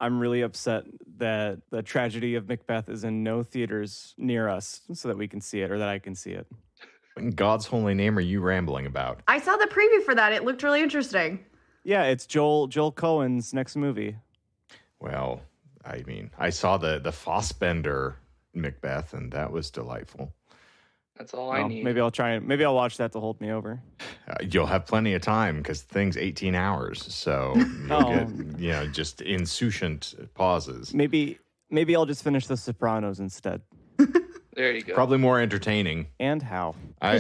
I'm really upset that the tragedy of Macbeth is in no theaters near us so that we can see it or that I can see it. What in God's holy name are you rambling about? I saw the preview for that. It looked really interesting. Yeah, it's Joel Cohen's next movie. Well, I mean, I saw the Fassbender Macbeth, and that was delightful. That's all I need. Maybe I'll watch that to hold me over. You'll have plenty of time because the thing's 18 hours, so you'll get just insouciant pauses. Maybe I'll just finish The Sopranos instead. There you go. Probably more entertaining. And how? Go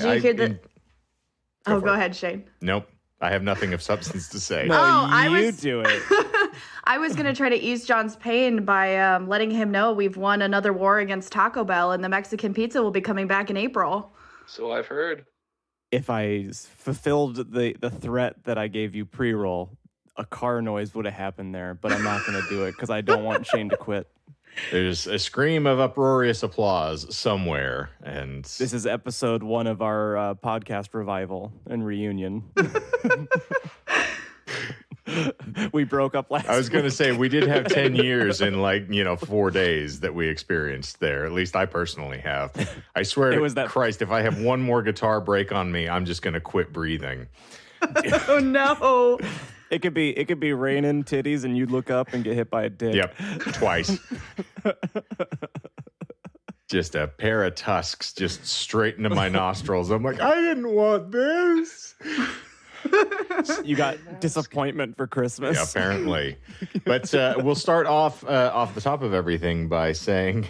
ahead, Shane. Nope. I have nothing of substance to say. No, do it. I was going to try to ease John's pain by letting him know we've won another war against Taco Bell and the Mexican pizza will be coming back in April. So I've heard. If I fulfilled the threat that I gave you pre-roll, a car noise would have happened there, but I'm not going to do it because I don't want Shane to quit. There's a scream of uproarious applause somewhere, and this is episode 1 of our podcast revival and reunion. We broke up last I was going to week. say, we did have 10 years in 4 days that we experienced there. At least I personally have. I swear to Christ, if I have one more guitar break on me, I'm just going to quit breathing. Oh, no. It could be raining titties and you'd look up and get hit by a dick. Yep, twice. Just a pair of tusks just straight into my nostrils. I'm like, I didn't want this. You got disappointment for Christmas. Yeah, apparently. But we'll start off the top of everything by saying,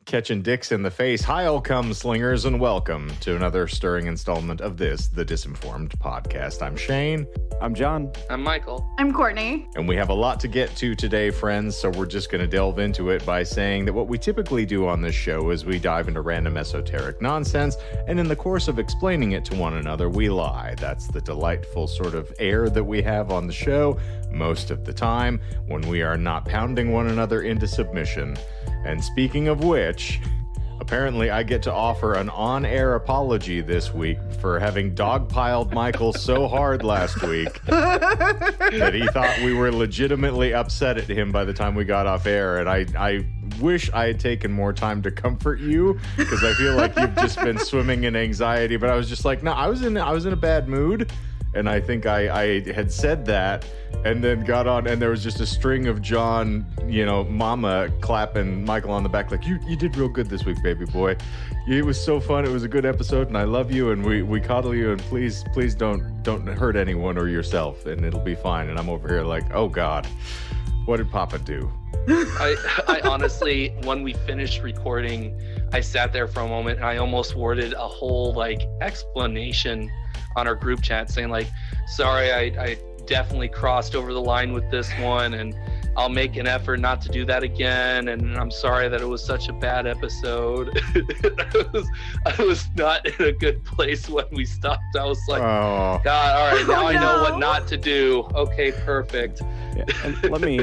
catching dicks in the face. Hi, all come slingers, and welcome to another stirring installment of the Disinformed podcast. I'm Shane. I'm John. I'm Michael. I'm Courtney. And we have a lot to get to today, friends, so we're just going to delve into it by saying that what we typically do on this show is we dive into random esoteric nonsense, and in the course of explaining it to one another, we lie. That's the delightful sort of air that we have on the show most of the time when we are not pounding one another into submission. And speaking of which, apparently I get to offer an on-air apology this week for having dogpiled Michael so hard last week that he thought we were legitimately upset at him by the time we got off air. And I wish I had taken more time to comfort you because I feel like you've just been swimming in anxiety. But I was just like, no, I was in a bad mood. And I think I had said that and then got on, and there was just a string of John, mama clapping Michael on the back like, you did real good this week, baby boy. It was so fun. It was a good episode, and I love you, and we coddle you, and please don't hurt anyone or yourself, and it'll be fine. And I'm over here like, oh, God, what did Papa do? I honestly, when we finished recording, I sat there for a moment, and I almost worded a whole, explanation on our group chat saying sorry, I definitely crossed over the line with this one, and I'll make an effort not to do that again, and I'm sorry that it was such a bad episode. I was not in a good place when we stopped. I was like, God, all right, now I know what not to do. Okay, perfect. Yeah, and let me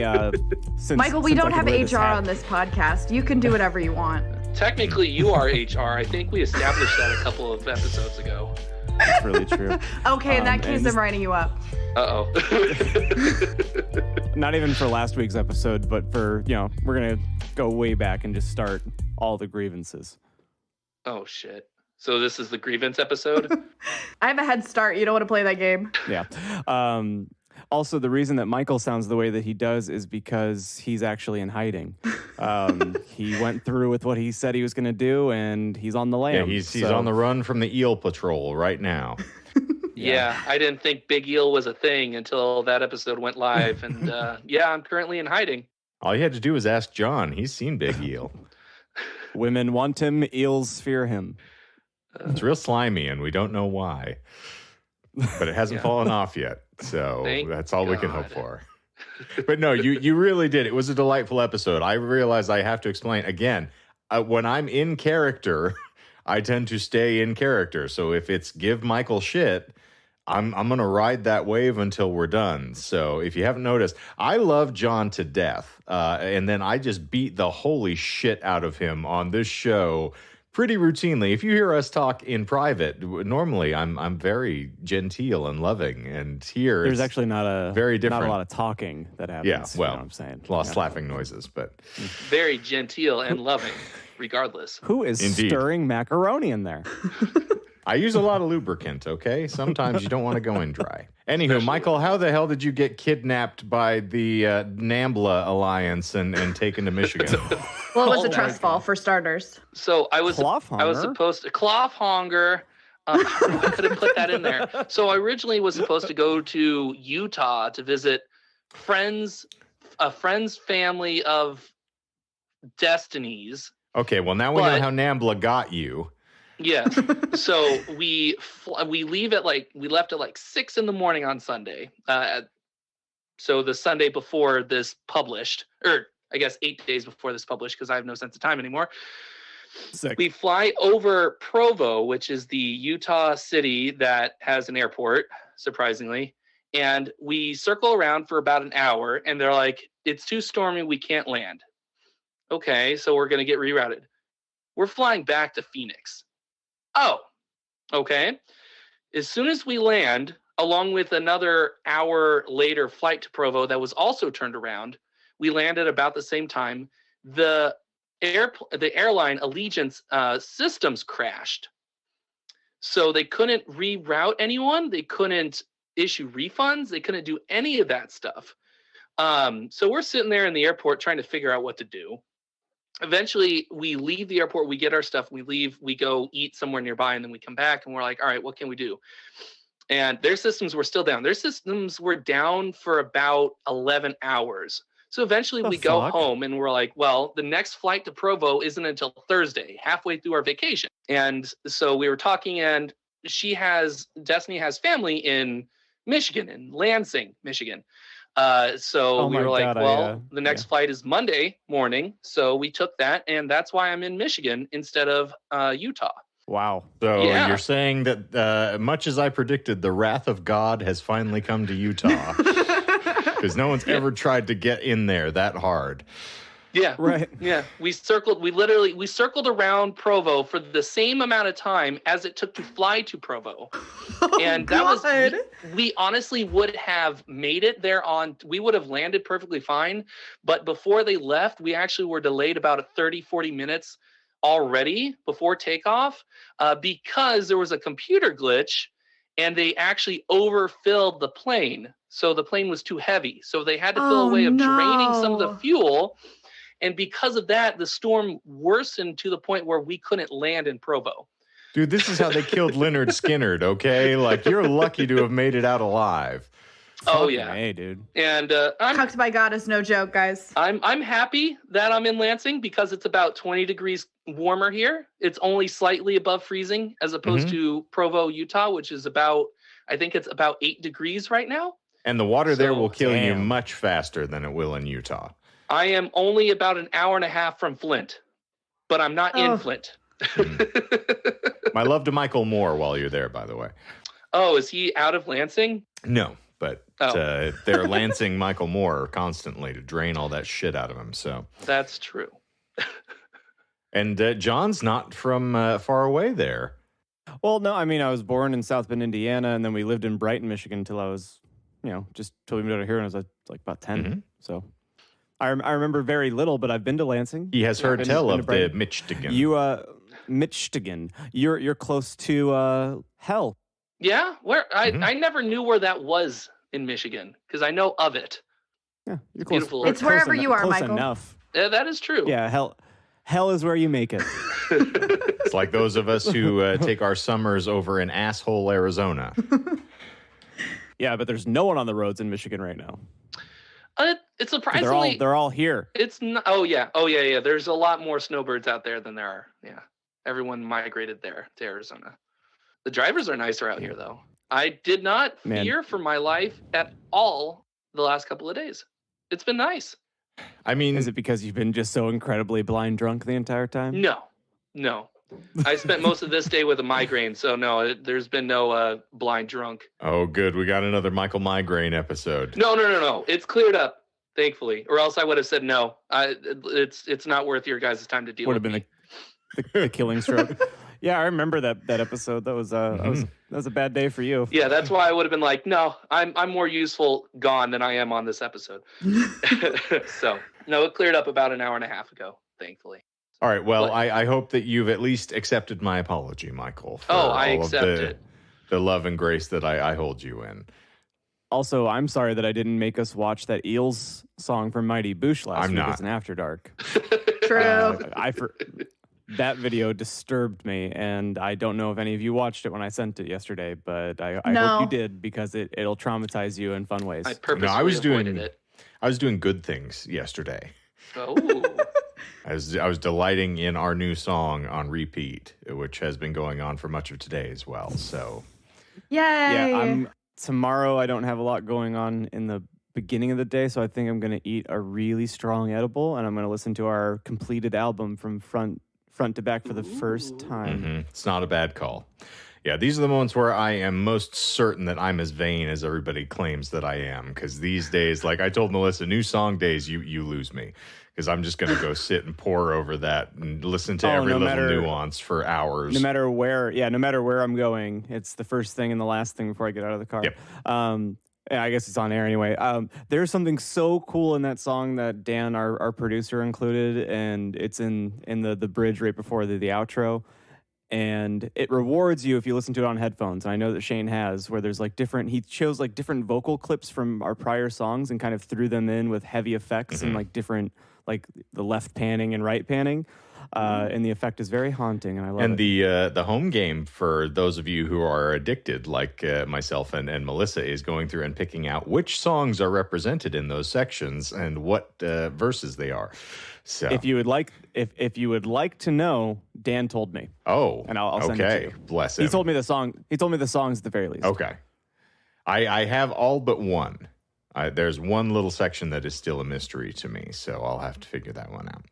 Michael, we don't have HR on this podcast. You can do whatever you want. Technically, you are HR. I think we established that a couple of episodes ago. That's really true. Okay, in that case, I'm writing you up. Uh-oh. Not even for last week's episode, but for, we're going to go way back and just start all the grievances. Oh, shit. So this is the grievance episode? I have a head start. You don't want to play that game. Yeah. Also, the reason that Michael sounds the way that he does is because he's actually in hiding. He went through with what he said he was going to do, and he's on the lam. Yeah, he's on the run from the eel patrol right now. Yeah, I didn't think Big Eel was a thing until that episode went live. And I'm currently in hiding. All you had to do was ask John. He's seen Big Eel. Women want him, eels fear him. It's real slimy, and we don't know why. But it hasn't fallen off yet. So that's all we can hope for. But no, you really did. It was a delightful episode. I realize I have to explain again. When I'm in character, I tend to stay in character. So if it's give Michael shit, I'm going to ride that wave until we're done. So if you haven't noticed, I love John to death. And then I just beat the holy shit out of him on this show pretty routinely. If you hear us talk in private, normally I'm very genteel and loving, and here There's actually not a very different. Not a lot of talking that happens. Yeah, well, you know what I'm saying. a lot of slapping noises, but Very genteel and loving, regardless. Who is Indeed. stirring macaroni in there? I use a lot of lubricant, okay? Sometimes you don't want to go in dry. Anywho, Michael, how the hell did you get kidnapped by the NAMBLA Alliance and taken to Michigan? Well, it was a trust fall for starters. So I was supposed to Clothhanger. I could have put that in there. So I originally was supposed to go to Utah to visit a friend's family of destinies. Okay, well now we know how NAMBLA got you. Yeah. So we leave at we left at 6 a.m. on Sunday. So the Sunday before this published, or I guess 8 days before this published, because I have no sense of time anymore. Sick. We fly over Provo, which is the Utah city that has an airport, surprisingly. And we circle around for about an hour, and they're like, it's too stormy, we can't land. Okay, so we're going to get rerouted. We're flying back to Phoenix. Oh, okay. As soon as we land, along with another hour later flight to Provo that was also turned around, we landed about the same time. The airline Allegiance systems crashed. So they couldn't reroute anyone. They couldn't issue refunds. They couldn't do any of that stuff. So we're sitting there in the airport trying to figure out what to do. Eventually, we leave the airport, we get our stuff, we leave, we go eat somewhere nearby, and then we come back, and we're like, all right, what can we do? And their systems were still down. Their systems were down for about 11 hours. So eventually we go home, and we're like, well, the next flight to Provo isn't until Thursday, halfway through our vacation. And so we were talking, and Destiny has family in Michigan, in Lansing, Michigan. So we were like, the next flight is Monday morning. So we took that, and that's why I'm in Michigan instead of Utah. Wow. So you're saying that much as I predicted, the wrath of God has finally come to Utah. Because no one's ever tried to get in there that hard. Yeah. Right. Yeah. We circled around Provo for the same amount of time as it took to fly to Provo. And we honestly would have made it there we would have landed perfectly fine. But before they left, we actually were delayed about 40 minutes already before takeoff because there was a computer glitch and they actually overfilled the plane. So the plane was too heavy. So they had to fill a way of draining some of the fuel. And because of that, the storm worsened to the point where we couldn't land in Provo. Dude, this is how they killed Leonard Skinner, okay? Like, you're lucky to have made it out alive. Oh, yeah. Hey, dude. And Cucked by God is no joke, guys. I'm happy that I'm in Lansing because it's about 20 degrees warmer here. It's only slightly above freezing as opposed to Provo, Utah, which is I think it's about 8 degrees right now. And the water there will kill you much faster than it will in Utah. I am only about an hour and a half from Flint, but I'm not in Flint. My love to Michael Moore while you're there, by the way. Oh, is he out of Lansing? No, but they're lancing Michael Moore constantly to drain all that shit out of him. So that's true. And John's not from far away there. Well, no, I mean, I was born in South Bend, Indiana, and then we lived in Brighton, Michigan until I was, just till we moved out here when I was like about 10. Mm-hmm. So I remember very little, but I've been to Lansing. He has heard tell of the Michigan. Michigan. You're close to hell. Yeah, I never knew where that was in Michigan because I know of it. Yeah, you're close. Beautiful. It's wherever you are, close Michael. Enough. Yeah, that is true. Yeah, hell is where you make it. It's like those of us who take our summers over in asshole Arizona. Yeah, but there's no one on the roads in Michigan right now. It's surprisingly they're all here. It's not. Oh yeah. There's a lot more snowbirds out there than there are. Yeah, everyone migrated there to Arizona. The drivers are nicer out here, though. I did not fear for my life at all the last couple of days. It's been nice. I mean, is it because you've been just so incredibly blind drunk the entire time? No. I spent most of this day with a migraine, so no, there's been no blind drunk. Oh, good. We got another Michael Migraine episode. No. It's cleared up, thankfully, or else I would have said no. It's not worth your guys' time to deal with me. the killing stroke. Yeah, I remember that episode. That was that was a bad day for you. Yeah, that's why I would have been like, no, I'm more useful gone than I am on this episode. So no, it cleared up about an hour and a half ago, thankfully. All right. Well, I hope that you've at least accepted my apology, Michael. For I all accept of it. The love and grace that I hold you in. Also, I'm sorry that I didn't make us watch that Eels song from Mighty Boosh last week as an After Dark. True. That video disturbed me, and I don't know if any of you watched it when I sent it yesterday, but I hope you did, because it'll traumatize you in fun ways. I purposely avoided it. I was doing good things yesterday. Oh. I was delighting in our new song on repeat, which has been going on for much of today as well. So, Yay! Yeah, tomorrow I don't have a lot going on in the beginning of the day, so I think I'm going to eat a really strong edible, and I'm going to listen to our completed album from front to back for the first time. Mm-hmm. It's not a bad call. Yeah, these are the moments where I am most certain that I'm as vain as everybody claims that I am. Because these days, like I told Melissa, new song days, you lose me. Because I'm just going to go sit and pore over that and listen to every little nuance for hours. No matter where I'm going, it's the first thing and the last thing before I get out of the car. Yep. Yeah, I guess it's on air anyway. There's something so cool in that song that Dan, our producer, included, and it's in the bridge right before the outro. And it rewards you if you listen to it on headphones. And I know that Shane has, where there's he chose like different vocal clips from our prior songs and kind of threw them in with heavy effects and like different, like the left panning and right panning. And the effect is very haunting, and I love it. And the home game for those of you who are addicted, like myself and Melissa, is going through and picking out which songs are represented in those sections and what verses they are. So, if you would like to know, Dan told me. Oh, and I'll send it to you. Bless him. He told me the songs at the very least. Okay, I have all but one. There's one little section that is still a mystery to me, so I'll have to figure that one out.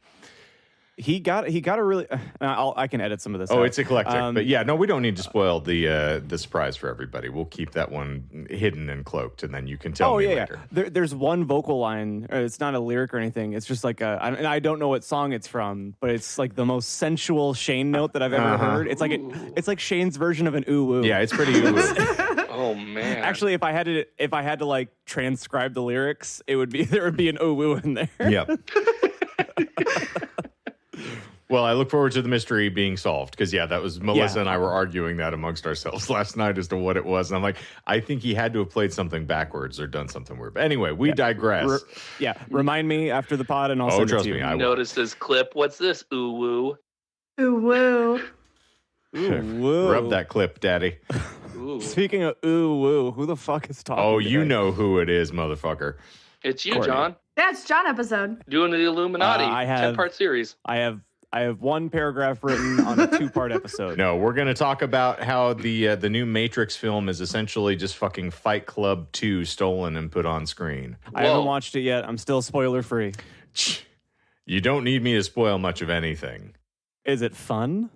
He got a really. I can edit some of this. Oh, out. It's eclectic, but yeah, no, we don't need to spoil the surprise for everybody. We'll keep that one hidden and cloaked, and then you can tell me later. Yeah. There's one vocal line. It's not a lyric or anything. It's just like I don't know what song it's from, but it's like the most sensual Shane note that I've ever heard. It's like Shane's version of an ooh woo. Yeah, it's pretty ooh woo. Oh man! Actually, if I had to like transcribe the lyrics, there would be an ooh woo in there. Yep. Well, I look forward to the mystery being solved because, that was Melissa and I were arguing that amongst ourselves last night as to what it was. And I'm like, I think he had to have played something backwards or done something weird. But anyway, we digress. Remind me after the pod and I'll send it to you. I noticed this clip. What's this? Ooh woo. Ooh woo. Ooh woo. Rub that clip, Daddy. Ooh. Speaking of ooh woo, who the fuck is talking? Oh, you know who it is, motherfucker. It's you, Courtney. John. Yeah, it's John episode. Doing the Illuminati 10-part series. I have one paragraph written on a 2-part episode. No, we're going to talk about how the new Matrix film is essentially just fucking Fight Club 2 stolen and put on screen. I haven't watched it yet. I'm still spoiler free. You don't need me to spoil much of anything. Is it fun?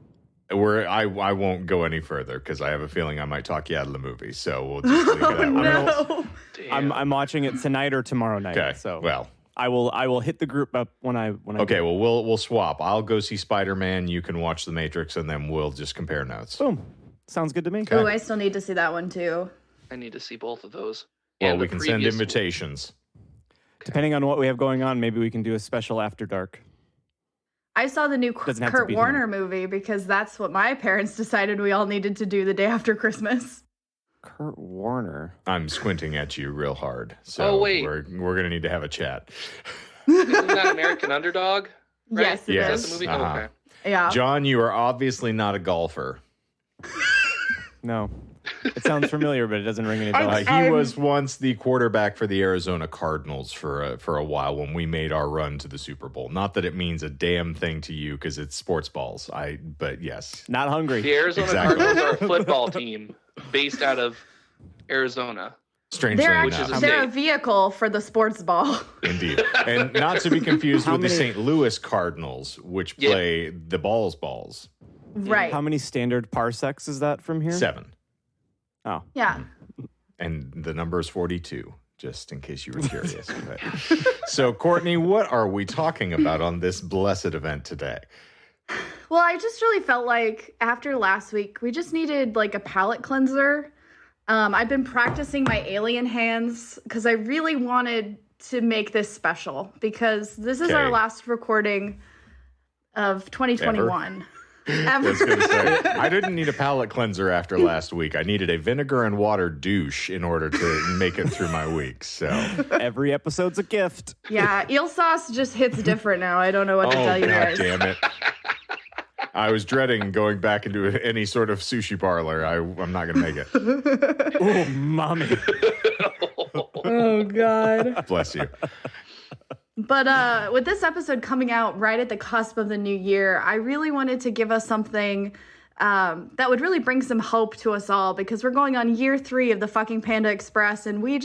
I won't go any further because I have a feeling I might talk you out of the movie. So we'll just leave it that way. No. I'm watching it tonight or tomorrow night. Okay. So well, I will hit the group up when I. Okay. Well, we'll swap. I'll go see Spider-Man. You can watch The Matrix, and then we'll just compare notes. Boom. Sounds good to me. Ooh, I still need to see that one too. I need to see both of those. Well, we can send invitations. Depending on what we have going on, maybe we can do a special After Dark. I saw the new Kurt Warner movie because that's what my parents decided we all needed to do the day after Christmas. Kurt Warner. I'm squinting at you real hard. So wait. We're going to need to have a chat. Isn't that American Underdog? Right? Yes, it is. That's the movie? Uh-huh. Okay. Yeah. John, you are obviously not a golfer. No. It sounds familiar, but it doesn't ring any bells. He was once the quarterback for the Arizona Cardinals for a while when we made our run to the Super Bowl. Not that it means a damn thing to you because it's sports balls. But yes. Not hungry. The Arizona Cardinals are a football team based out of Arizona. Strangely enough. They're a vehicle for the sports ball. Indeed. And not to be confused with the St. Louis Cardinals, which play the balls. Right. How many standard parsecs is that from here? 7. Oh. Yeah. And the number is 42, just in case you were curious. So, Courtney, what are we talking about on this blessed event today? Well, I just really felt like after last week, we just needed like a palate cleanser. I've been practicing my alien hands because I really wanted to make this special because this is our last recording of 2021. I was gonna say, I didn't need a palate cleanser after last week. I needed a vinegar and water douche in order to make it through my week. So every episode's a gift. Yeah, eel sauce just hits different now. I don't know what to tell you guys. Damn it. I was dreading going back into any sort of sushi parlor. I'm not going to make it. Oh, mommy. Oh, God. Bless you. But with this episode coming out right at the cusp of the new year, I really wanted to give us something that would really bring some hope to us all because we're going on year 3 of the fucking Panda Express and we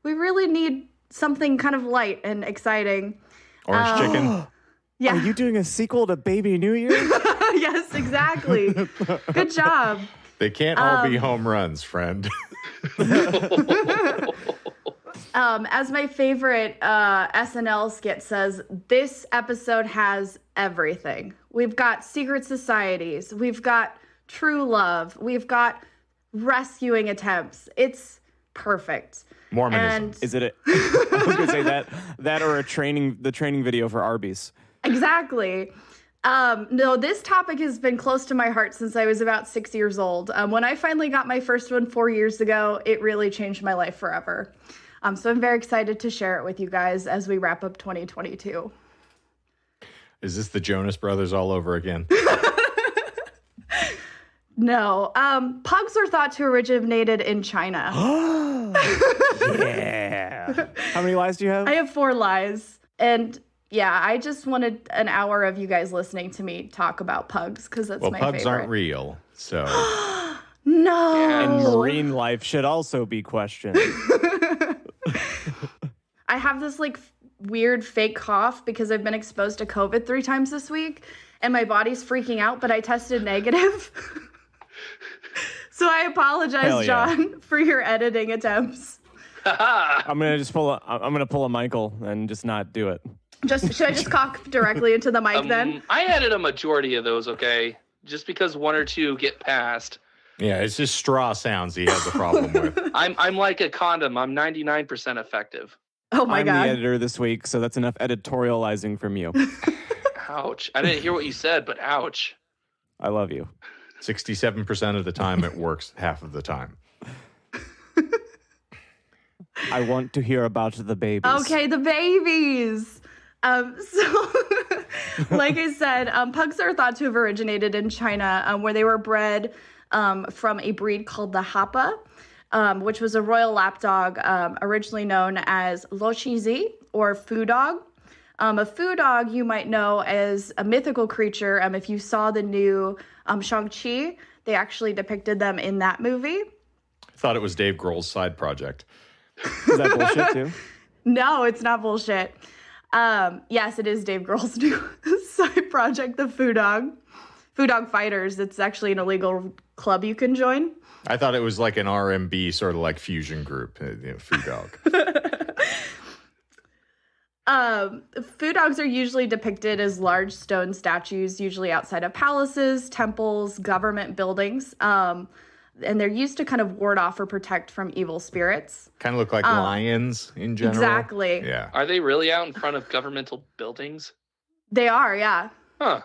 really need something kind of light and exciting. Orange chicken. Yeah. Are you doing a sequel to Baby New Year? Yes, exactly. Good job. They can't all be home runs, friend. As my favorite SNL skit says, this episode has everything. We've got secret societies. We've got true love. We've got rescuing attempts. It's perfect. Mormonism. And Is it I was going to say that or the training video for Arby's. Exactly. No, this topic has been close to my heart since I was about 6 years old. When I finally got my first one 4 years ago, it really changed my life forever. So I'm very excited to share it with you guys as we wrap up 2022. Is this the Jonas Brothers all over again? No. Pugs are thought to originated in China. Yeah. How many lies do you have? I have 4 lies. And yeah, I just wanted an hour of you guys listening to me talk about pugs because that's my favorite. Well, pugs aren't real, so. No. And marine life should also be questioned. I have this like weird fake cough because I've been exposed to COVID 3 times this week and my body's freaking out, but I tested negative. So I apologize, John, for your editing attempts. I'm gonna pull a Michael and just not do it. Should I just cough directly into the mic then? I added a majority of those, okay? Just because 1 or 2 get past. Yeah, it's just straw sounds he has a problem with. I'm like a condom. I'm 99% effective. Oh my God. I'm the editor this week, so that's enough editorializing from you. Ouch. I didn't hear what you said, but ouch. I love you. 67% of the time it works half of the time. I want to hear about the babies. Okay, the babies. So, like I said, pugs are thought to have originated in China, where they were bred from a breed called the Hapa, which was a royal lapdog originally known as Lochizi or foo dog. A foo dog you might know as a mythical creature. If you saw the new Shang-Chi, they actually depicted them in that movie. I thought it was Dave Grohl's side project. Is that bullshit too? No, it's not bullshit. Yes, it is Dave Grohl's new side project, the Foo Dog. Foo Dog Fighters. It's actually an illegal club you can join. I thought it was like an R&B sort of like fusion group, Foo Dog. Foo dogs are usually depicted as large stone statues, usually outside of palaces, temples, government buildings. And they're used to kind of ward off or protect from evil spirits. Kind of look like lions in general. Exactly. Yeah. Are they really out in front of governmental buildings? They are, yeah. Huh.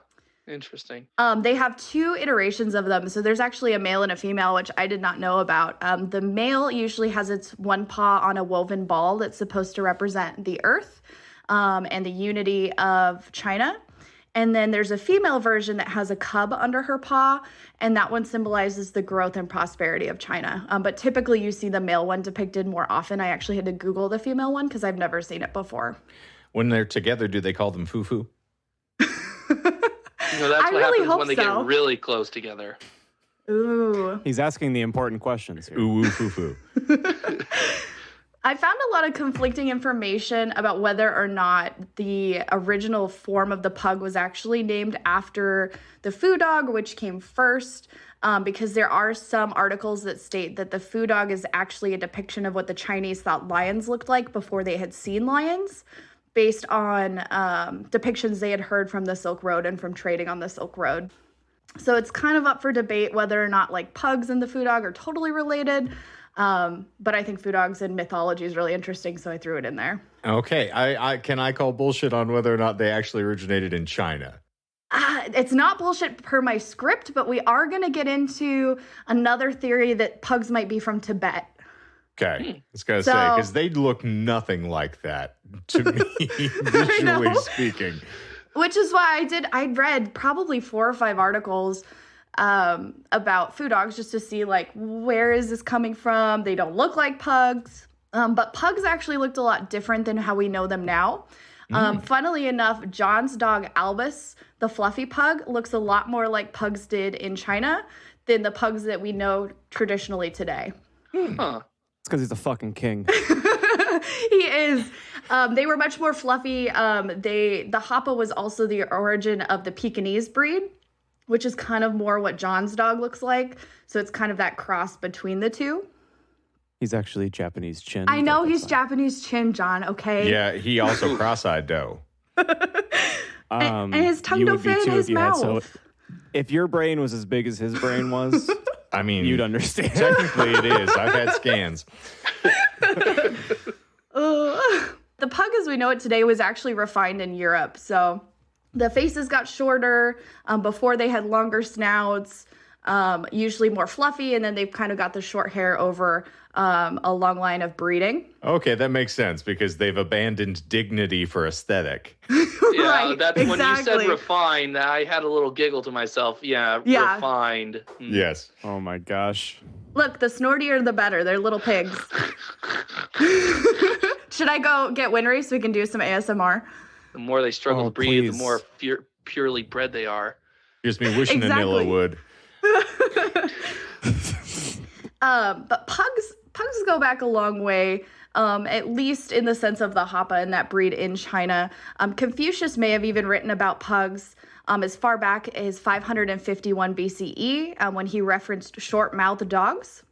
Interesting. They have 2 iterations of them. So there's actually a male and a female, which I did not know about. The male usually has its one paw on a woven ball that's supposed to represent the earth and the unity of China. And then there's a female version that has a cub under her paw, and that one symbolizes the growth and prosperity of China. But typically you see the male one depicted more often. I actually had to Google the female one because I've never seen it before. When they're together, do they call them foo-foo? That's what happens when they get really close together. Ooh. He's asking the important questions here. Ooh, foo-foo. I found a lot of conflicting information about whether or not the original form of the pug was actually named after the foo dog, which came first, because there are some articles that state that the foo dog is actually a depiction of what the Chinese thought lions looked like before they had seen lions. based on depictions they had heard from the Silk Road and from trading on the Silk Road. So it's kind of up for debate whether or not like pugs and the foo dog are totally related. But I think foo dogs and mythology is really interesting, so I threw it in there. Okay, I can I call bullshit on whether or not they actually originated in China? It's not bullshit per my script, but we are going to get into another theory that pugs might be from Tibet. Okay, I was going to say, because they look nothing like that to me, visually speaking. Which is why I read probably 4 or 5 articles about foo dogs just to see, like, where is this coming from? They don't look like pugs. But pugs actually looked a lot different than how we know them now. Funnily enough, John's dog Albus, the fluffy pug, looks a lot more like pugs did in China than the pugs that we know traditionally today. Huh. It's because he's a fucking king. He is. They were much more fluffy. The Hapa was also the origin of the Pekingese breed, which is kind of more what John's dog looks like. So it's kind of that cross between the two. He's actually Japanese chin. I know he's Japanese chin, John, okay? Yeah, he also cross-eyed, though. And his tongue don't fit in his mouth. So if your brain was as big as his brain was, I mean, you'd understand. Technically it is. I've had scans. The pug as we know it today was actually refined in Europe. So the faces got shorter. Before they had longer snouts, usually more fluffy, and then they've kind of got the short hair over a long line of breeding. Okay, that makes sense because they've abandoned dignity for aesthetic. Yeah, Right, that's exactly. when you said refined, I had a little giggle to myself. Yeah. Refined. Yes. Oh my gosh. Look, the snortier the better. They're little pigs. Should I go get Winry so we can do some ASMR? The more they struggle to breathe, please. the more purely bred they are. Here's me wishing Exactly. Anilla would. But pugs go back a long way, at least in the sense of the Hapa and that breed in China. Confucius may have even written about pugs as far back as 551 BCE when he referenced short-mouthed dogs.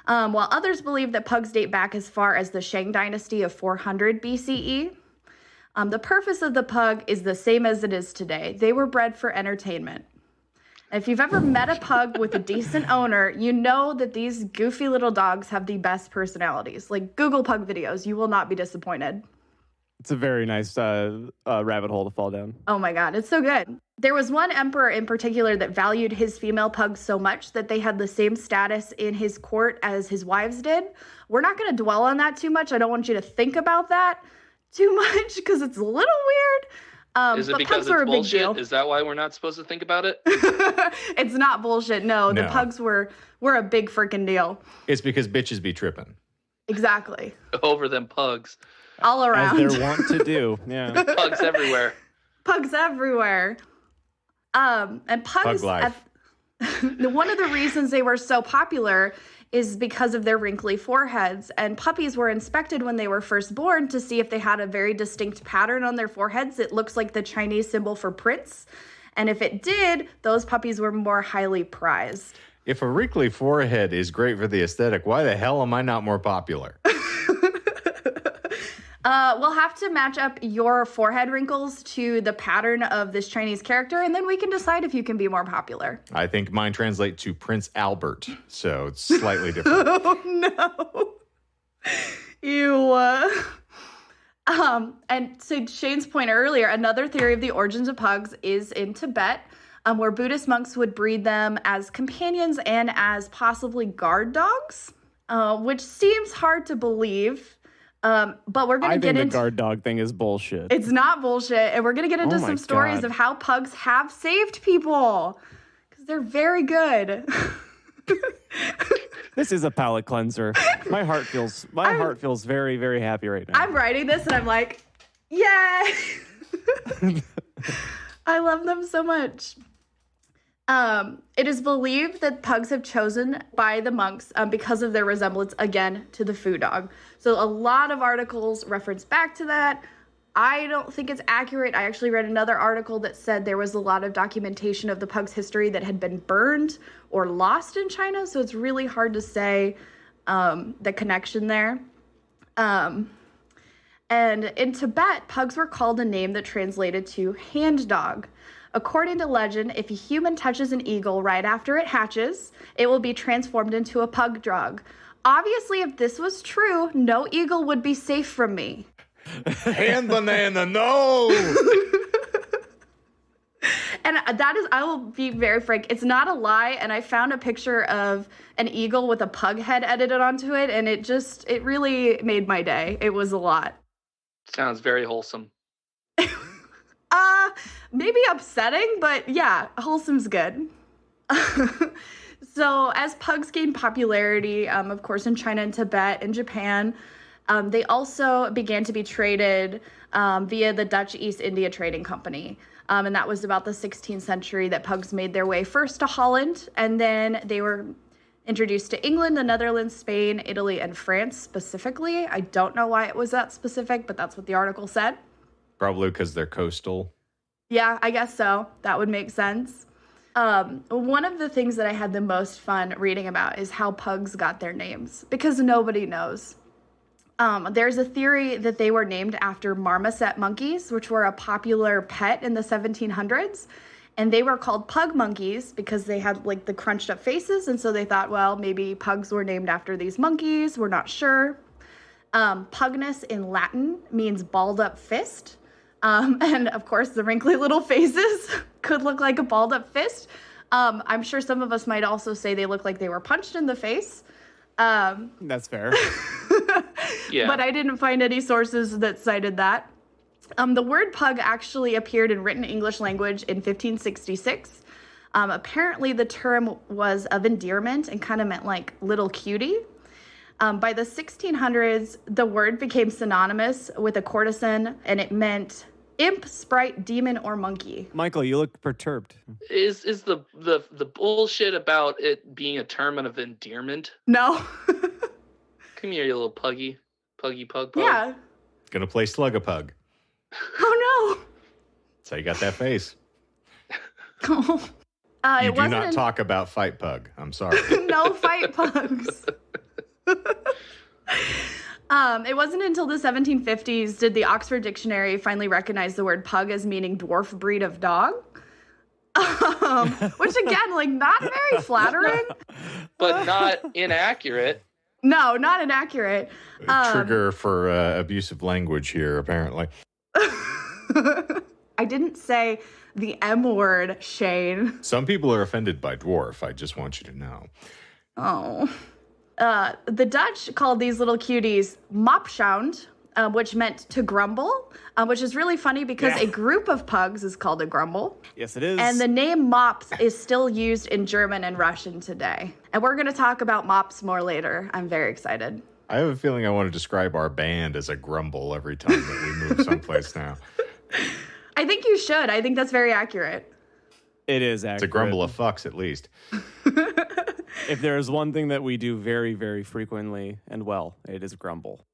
While others believe that pugs date back as far as the Shang dynasty of 400 BCE. The purpose of the pug is the same as it is today. They were bred for entertainment. If you've ever met a pug with a decent owner, you know that these goofy little dogs have the best personalities. Like, Google pug videos. You will not be disappointed. It's a very nice rabbit hole to fall down. Oh my God, it's so good. There was one emperor in particular that valued his female pugs so much that they had the same status in his court as his wives did. We're not going to dwell on that too much. I don't want you to think about that too much because it's a little weird. Is it but because pugs were it's a big deal. bullshit? Is that why we're not supposed to think about it? It's not bullshit. No, the No. pugs were a big freaking deal. It's because bitches be tripping. Exactly. Over them pugs. All As around. they're wont to do. Yeah. Pugs everywhere. Pugs everywhere. And pugs, Pug life. one of the reasons they were so popular is because of their wrinkly foreheads. And puppies were inspected when they were first born to see if they had a very distinct pattern on their foreheads. It looks like the Chinese symbol for prince. And if it did, those puppies were more highly prized. If a wrinkly forehead is great for the aesthetic, why the hell am I not more popular? We'll have to match up your forehead wrinkles to the pattern of this Chinese character, and then we can decide if you can be more popular. I think mine translate to Prince Albert, so it's slightly different. Oh, no. Ew. And to Shane's point earlier, another theory of the origins of pugs is in Tibet, where Buddhist monks would breed them as companions and as possibly guard dogs, which seems hard to believe. But we're going to get I think into the guard dog thing is bullshit. It's not bullshit, and we're going to get into Oh my some stories God. of how pugs have saved people because they're very good. This is a palate cleanser. My heart feels very, very happy right now. I'm writing this, and I'm like, yay! I love them so much. It is believed that pugs have chosen by the monks because of their resemblance, again, to the foo dog. So a lot of articles reference back to that. I don't think it's accurate. I actually read another article that said there was a lot of documentation of the pug's history that had been burned or lost in China. So it's really hard to say the connection there. And in Tibet, pugs were called a name that translated to hand dog. According to legend, if a human touches an eagle right after it hatches, it will be transformed into a pug dog. Obviously, if this was true, no eagle would be safe from me. Hand banana, no! And that is, I will be very frank, it's not a lie. And I found a picture of an eagle with a pug head edited onto it. And it really made my day. It was a lot. Sounds very wholesome. Maybe upsetting, but yeah, wholesome's good. So as pugs gained popularity, of course, in China and Tibet and Japan, they also began to be traded via the Dutch East India Trading Company. And that was about the 16th century that pugs made their way first to Holland, and then they were introduced to England, the Netherlands, Spain, Italy, and France specifically. I don't know why it was that specific, but that's what the article said. Probably because they're coastal. Yeah, I guess so. That would make sense. One of the things that I had the most fun reading about is how pugs got their names, because nobody knows. There's a theory that they were named after marmoset monkeys, which were a popular pet in the 1700s. And they were called pug monkeys because they had like the crunched up faces. And so they thought, well, maybe pugs were named after these monkeys. We're not sure. Pugnus in Latin means balled up fist. And of course, the wrinkly little faces could look like a balled up fist. I'm sure some of us might also say they look like they were punched in the face. That's fair. Yeah. But I didn't find any sources that cited that. The word pug actually appeared in written English language in 1566. Apparently, the term was of endearment and kind of meant like little cutie. By the 1600s, the word became synonymous with a courtesan, and it meant imp, sprite, demon, or monkey. Michael, you look perturbed. Is the bullshit about it being a term of endearment? No. Come here, you little puggy pug. Yeah. Gonna play Slug-a-Pug. Oh, no. That's how you got that face. You You do not talk about Fight Pug. I'm sorry. No fight pugs. It wasn't until the 1750s did the Oxford Dictionary finally recognize the word pug as meaning dwarf breed of dog. Which again, like not very flattering. But not inaccurate. No, not inaccurate. Trigger for abusive language here, apparently. I didn't say the M word, Shane. Some people are offended by dwarf. I just want you to know. Oh. The Dutch called these little cuties mopshound, which meant to grumble, which is really funny because a group of pugs is called a grumble. Yes, it is. And the name mops is still used in German and Russian today. And we're going to talk about mops more later. I'm very excited. I have a feeling I want to describe our band as a grumble every time that we move someplace now. I think you should. I think that's very accurate. It is accurate. It's a grumble of fucks, at least. If there is one thing that we do very, very frequently and well, it is grumble.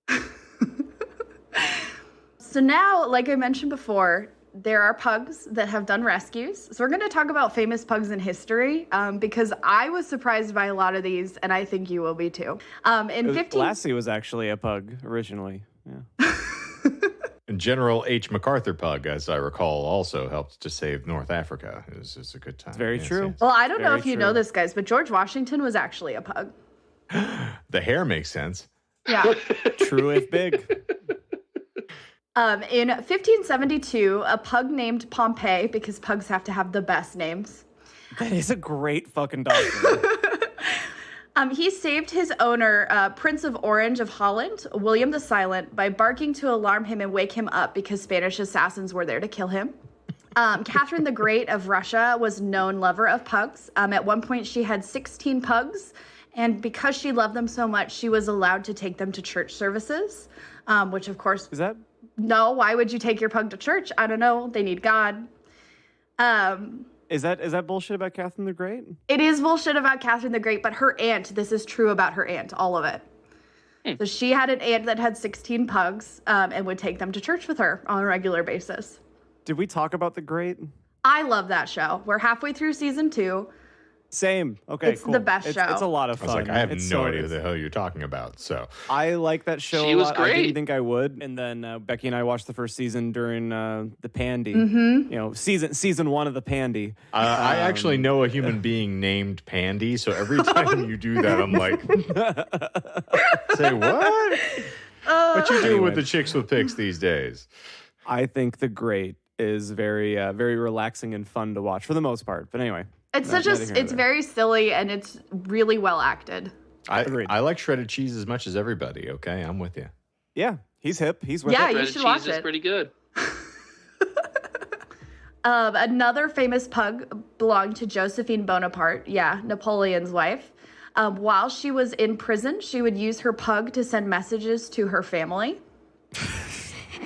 So now, like I mentioned before, there are pugs that have done rescues. So we're going to talk about famous pugs in history because I was surprised by a lot of these, and I think you will be too. Lassie was actually a pug originally. Yeah. And General H. MacArthur Pug, as I recall, also helped to save North Africa. It was a good time. It's very true. Yes. Well, I don't know Very if you true. know this, guys, but George Washington was actually a pug. The hair makes sense. Yeah. True if big. In 1572, a pug named Pompey, because pugs have to have the best names, That is a great fucking dog. he saved his owner, Prince of Orange of Holland, William the Silent, by barking to alarm him and wake him up because Spanish assassins were there to kill him. Catherine the Great of Russia was known lover of pugs. At one point, she had 16 pugs, and because she loved them so much, she was allowed to take them to church services, which, of course, Is that? no, why would you take your pug to church? I don't know. They need God. Is that bullshit about Catherine the Great? It is bullshit about Catherine the Great, but her aunt, this is true about her aunt, all of it. So she had an aunt that had 16 pugs and would take them to church with her on a regular basis. Did we talk about the Great? I love that show. We're halfway through season 2. Same. Okay, It's cool. the best It's show. a lot of I fun. was like, I have It's no so- idea who the hell you're talking about. So I like that show She a was lot. I great. didn't think I would. And then Becky and I watched the first season during the Pandy. Mm-hmm. You know, season 1 of the Pandy. I actually know a human being named Pandy. So every time you do that, I'm like, say what? What you do Anyway. with the chicks with pics these days? I think The Great is very very relaxing and fun to watch for the most part. But anyway. It's Not- such a, neither here nor it's there. very silly and it's really well acted. Agreed. I like shredded cheese as much as everybody. Okay, I'm with you. Yeah, he's hip. He's with Yeah, it. you Bread should and watch cheese is it. pretty good. Another famous pug belonged to Josephine Bonaparte. Yeah, Napoleon's wife. While she was in prison, she would use her pug to send messages to her family.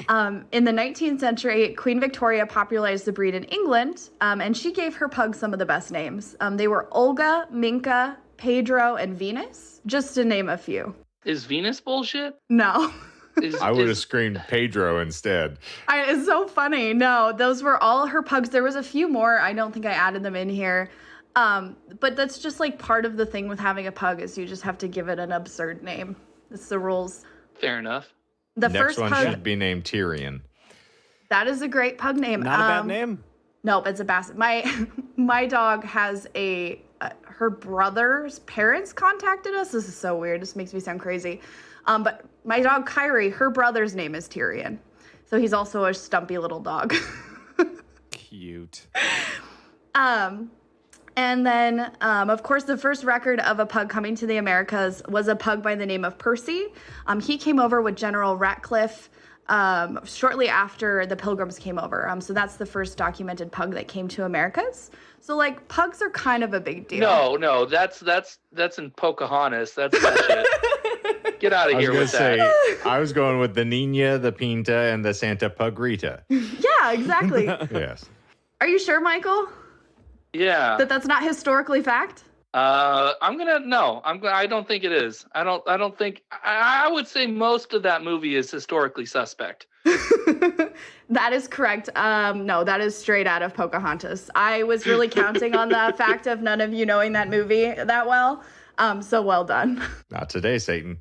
In the 19th century, Queen Victoria popularized the breed in England, and she gave her pugs some of the best names. They were Olga, Minka, Pedro, and Venus, just to name a few. Is Venus bullshit? No. I would have screamed Pedro instead. It's so funny. No, those were all her pugs. There was a few more. I don't think I added them in here. But that's just like part of the thing with having a pug is you just have to give it an absurd name. It's the rules. Fair enough. The Next first one pug, should be named Tyrion. that is a great pug name. Not a bad name. Nope, it's a basset. My dog has her brother's parents contacted us. This is so weird. This makes me sound crazy. But my dog Kyrie, her brother's name is Tyrion. So he's also a stumpy little dog. Cute. And then, of course, the first record of a pug coming to the Americas was a pug by the name of Percy. He came over with General Ratcliffe shortly after the Pilgrims came over. So that's the first documented pug that came to Americas. So, like, pugs are kind of a big deal. No, that's in Pocahontas. That's bullshit. Get out of I was here going to with say, that. I was going with the Nina, the Pinta, and the Santa Pugrita. Yeah, exactly. Yes. Are you sure, Michael, Yeah. that that's not historically fact? I don't think it is. I don't think. I would say most of that movie is historically suspect. That is correct. No, that is straight out of Pocahontas. I was really counting on the fact of none of you knowing that movie that well. So well done. Not today, Satan.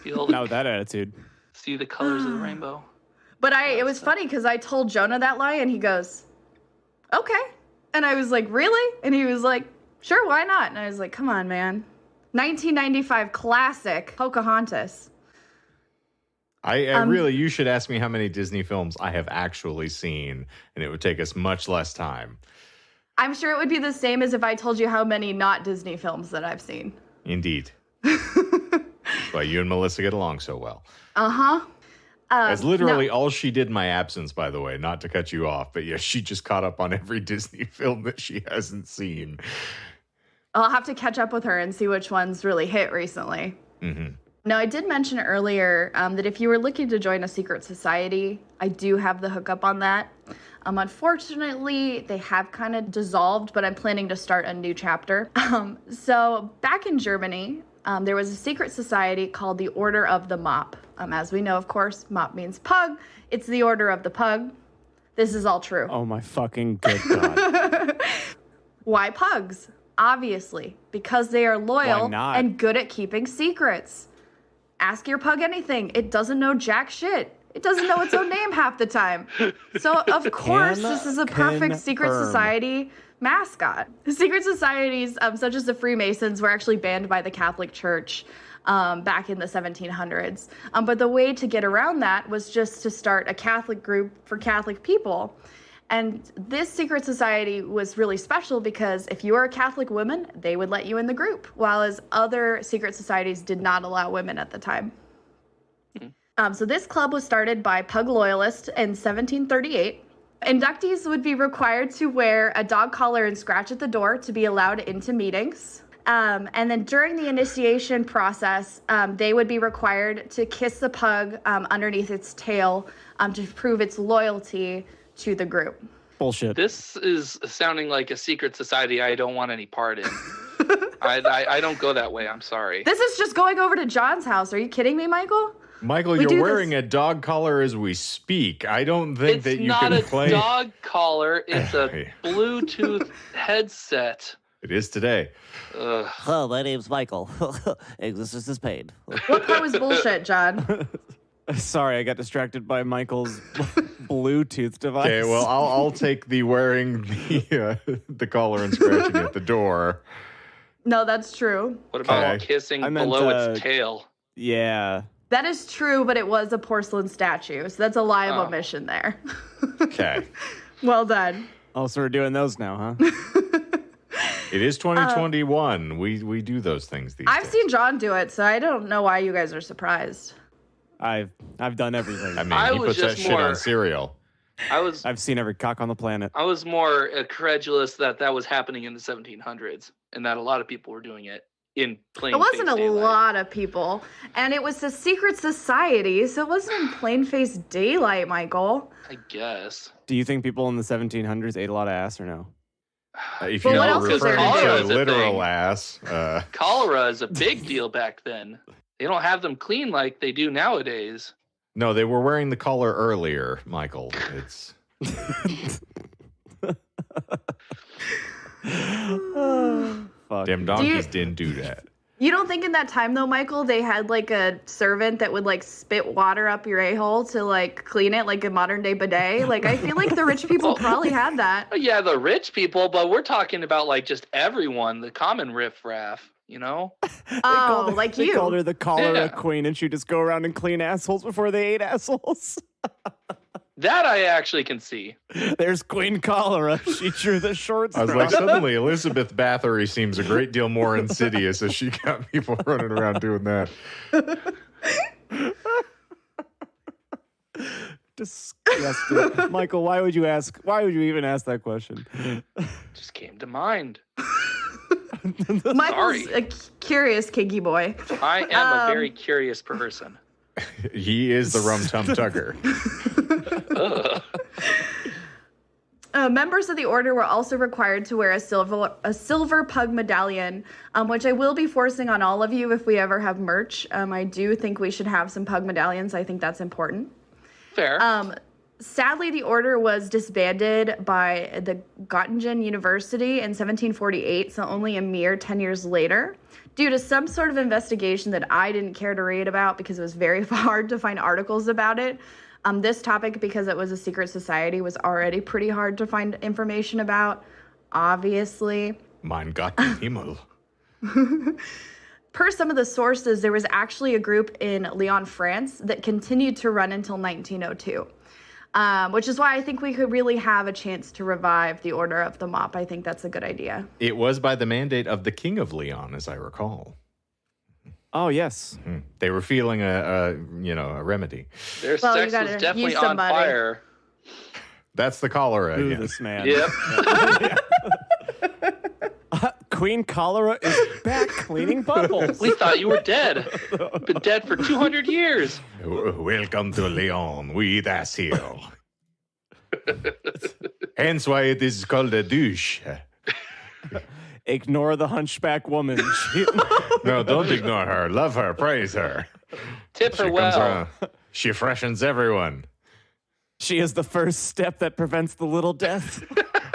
Feel Not with that attitude. see the colors of the rainbow. But it was funny because I told Jonah that lie and he goes, okay. And I was like, really? And he was like, sure, why not? And I was like, come on, man. 1995 classic Pocahontas. I really, you should ask me how many Disney films I have actually seen, and it would take us much less time. I'm sure it would be the same as if I told you how many not Disney films that I've seen. Indeed. That's why you and Melissa get along so well. Uh-huh. That's literally all she did in my absence, by the way, not to cut you off. But yeah, she just caught up on every Disney film that she hasn't seen. I'll have to catch up with her and see which ones really hit recently. Mm-hmm. Now, I did mention earlier that if you were looking to join a secret society, I do have the hookup on that. Unfortunately, they have kind of dissolved, but I'm planning to start a new chapter. So back in Germany, there was a secret society called the Order of the Mop. As we know, of course, mop means pug. It's the Order of the Pug. This is all true. Oh my fucking good God. Why pugs? Obviously, because they are Why loyal not? and good at keeping secrets. Ask your pug anything. It doesn't know jack shit. It doesn't know its own name half the time. So, of course, this is a perfect secret confirm. society mascot. Secret societies, such as the Freemasons, were actually banned by the Catholic Church back in the 1700s. But the way to get around that was just to start a Catholic group for Catholic people. And this secret society was really special because if you were a Catholic woman, they would let you in the group, while as other secret societies did not allow women at the time. So this club was started by pug loyalists in 1738. Inductees would be required to wear a dog collar and scratch at the door to be allowed into meetings. And then during the initiation process, they would be required to kiss the pug underneath its tail to prove its loyalty to the group. Bullshit. This is sounding like a secret society I don't want any part in. I don't go that way. I'm sorry. This is just going over to John's house. Are you kidding me, Michael? Michael, We do you're this- wearing a dog collar as we speak. I don't think It's that you not can a play. dog collar. It's a Bluetooth headset It is today. Hello, my name's Michael. Existence is pain. What part was bullshit, John? Sorry, I got distracted by Michael's Bluetooth device. Okay, well, I'll take the wearing the collar and scratching at the door. No, that's true. What about Okay. kissing I meant, below its tail? Yeah. That is true, but it was a porcelain statue, so that's a lie of Oh. omission there. Okay. Well done. Oh, so we're doing those now, huh? It is 2021. We do those things these I've days. seen John do it, so I don't know why you guys are surprised. I've done everything. I mean, I he was puts that just shit more- on cereal. I've seen every cock on the planet. I was more credulous that was happening in the 1700s and that a lot of people were doing it in plain It wasn't a face daylight. lot of people, and it was a secret society, so it wasn't in plain face daylight, Michael. I guess. Do you think people in the 1700s ate a lot of ass or no? If Well, you're what not else is there referring to to do? Is a literal thing. ass, Cholera is a big deal back then. They don't have them clean like they do nowadays. no, they were wearing the collar earlier, Michael. It's Fuck. damn donkeys didn't do that. You don't think in that time though, Michael, they had like a servant that would like spit water up your a-hole to like clean it like a modern day bidet? Like I feel like the rich people probably had that. Yeah, the rich people, but we're talking about like just everyone, the common riff-raff, you know? Oh, like They you. called her the cholera Yeah. queen, and she'd just go around and clean assholes before they ate assholes. That I actually can see. There's Queen Cholera. She drew the short I was straw. like, suddenly Elizabeth Bathory seems a great deal more insidious as she got people running around doing that. Disgusting. Michael, why would you even ask that question? Just came to mind. Michael's Sorry. a curious kinky boy. I am a very curious person. He is the rum tum tugger. Ugh. Members of the order were also required to wear a silver pug medallion, which I will be forcing on all of you if we ever have merch. I do think we should have some pug medallions. I think that's important. Fair. Sadly, the order was disbanded by the Göttingen University in 1748, so only a mere 10 years later, due to some sort of investigation that I didn't care to read about because it was very hard to find articles about it. This topic, because it was a secret society, was already pretty hard to find information about, obviously. Mein Gott im Himmel. Per some of the sources, there was actually a group in Lyon, France that continued to run until 1902. Which is why I think we could really have a chance to revive the Order of the Mop. I think that's a good idea. It was by the mandate of the King of Leon, as I recall. Oh, yes. They were feeling a remedy. Their Well, you sex gotta was definitely use on somebody. fire. That's the cholera Ooh, again. this man. Yep. Queen Cholera is back cleaning bubbles. We thought you were dead. Been dead for 200 years. Welcome to Leon. We eat ass here. Hence why it is called a douche. Ignore the hunchback woman. No, don't ignore her. Love her. Praise her. Tip her She comes well. around. She freshens everyone. She is the first step that prevents the little death.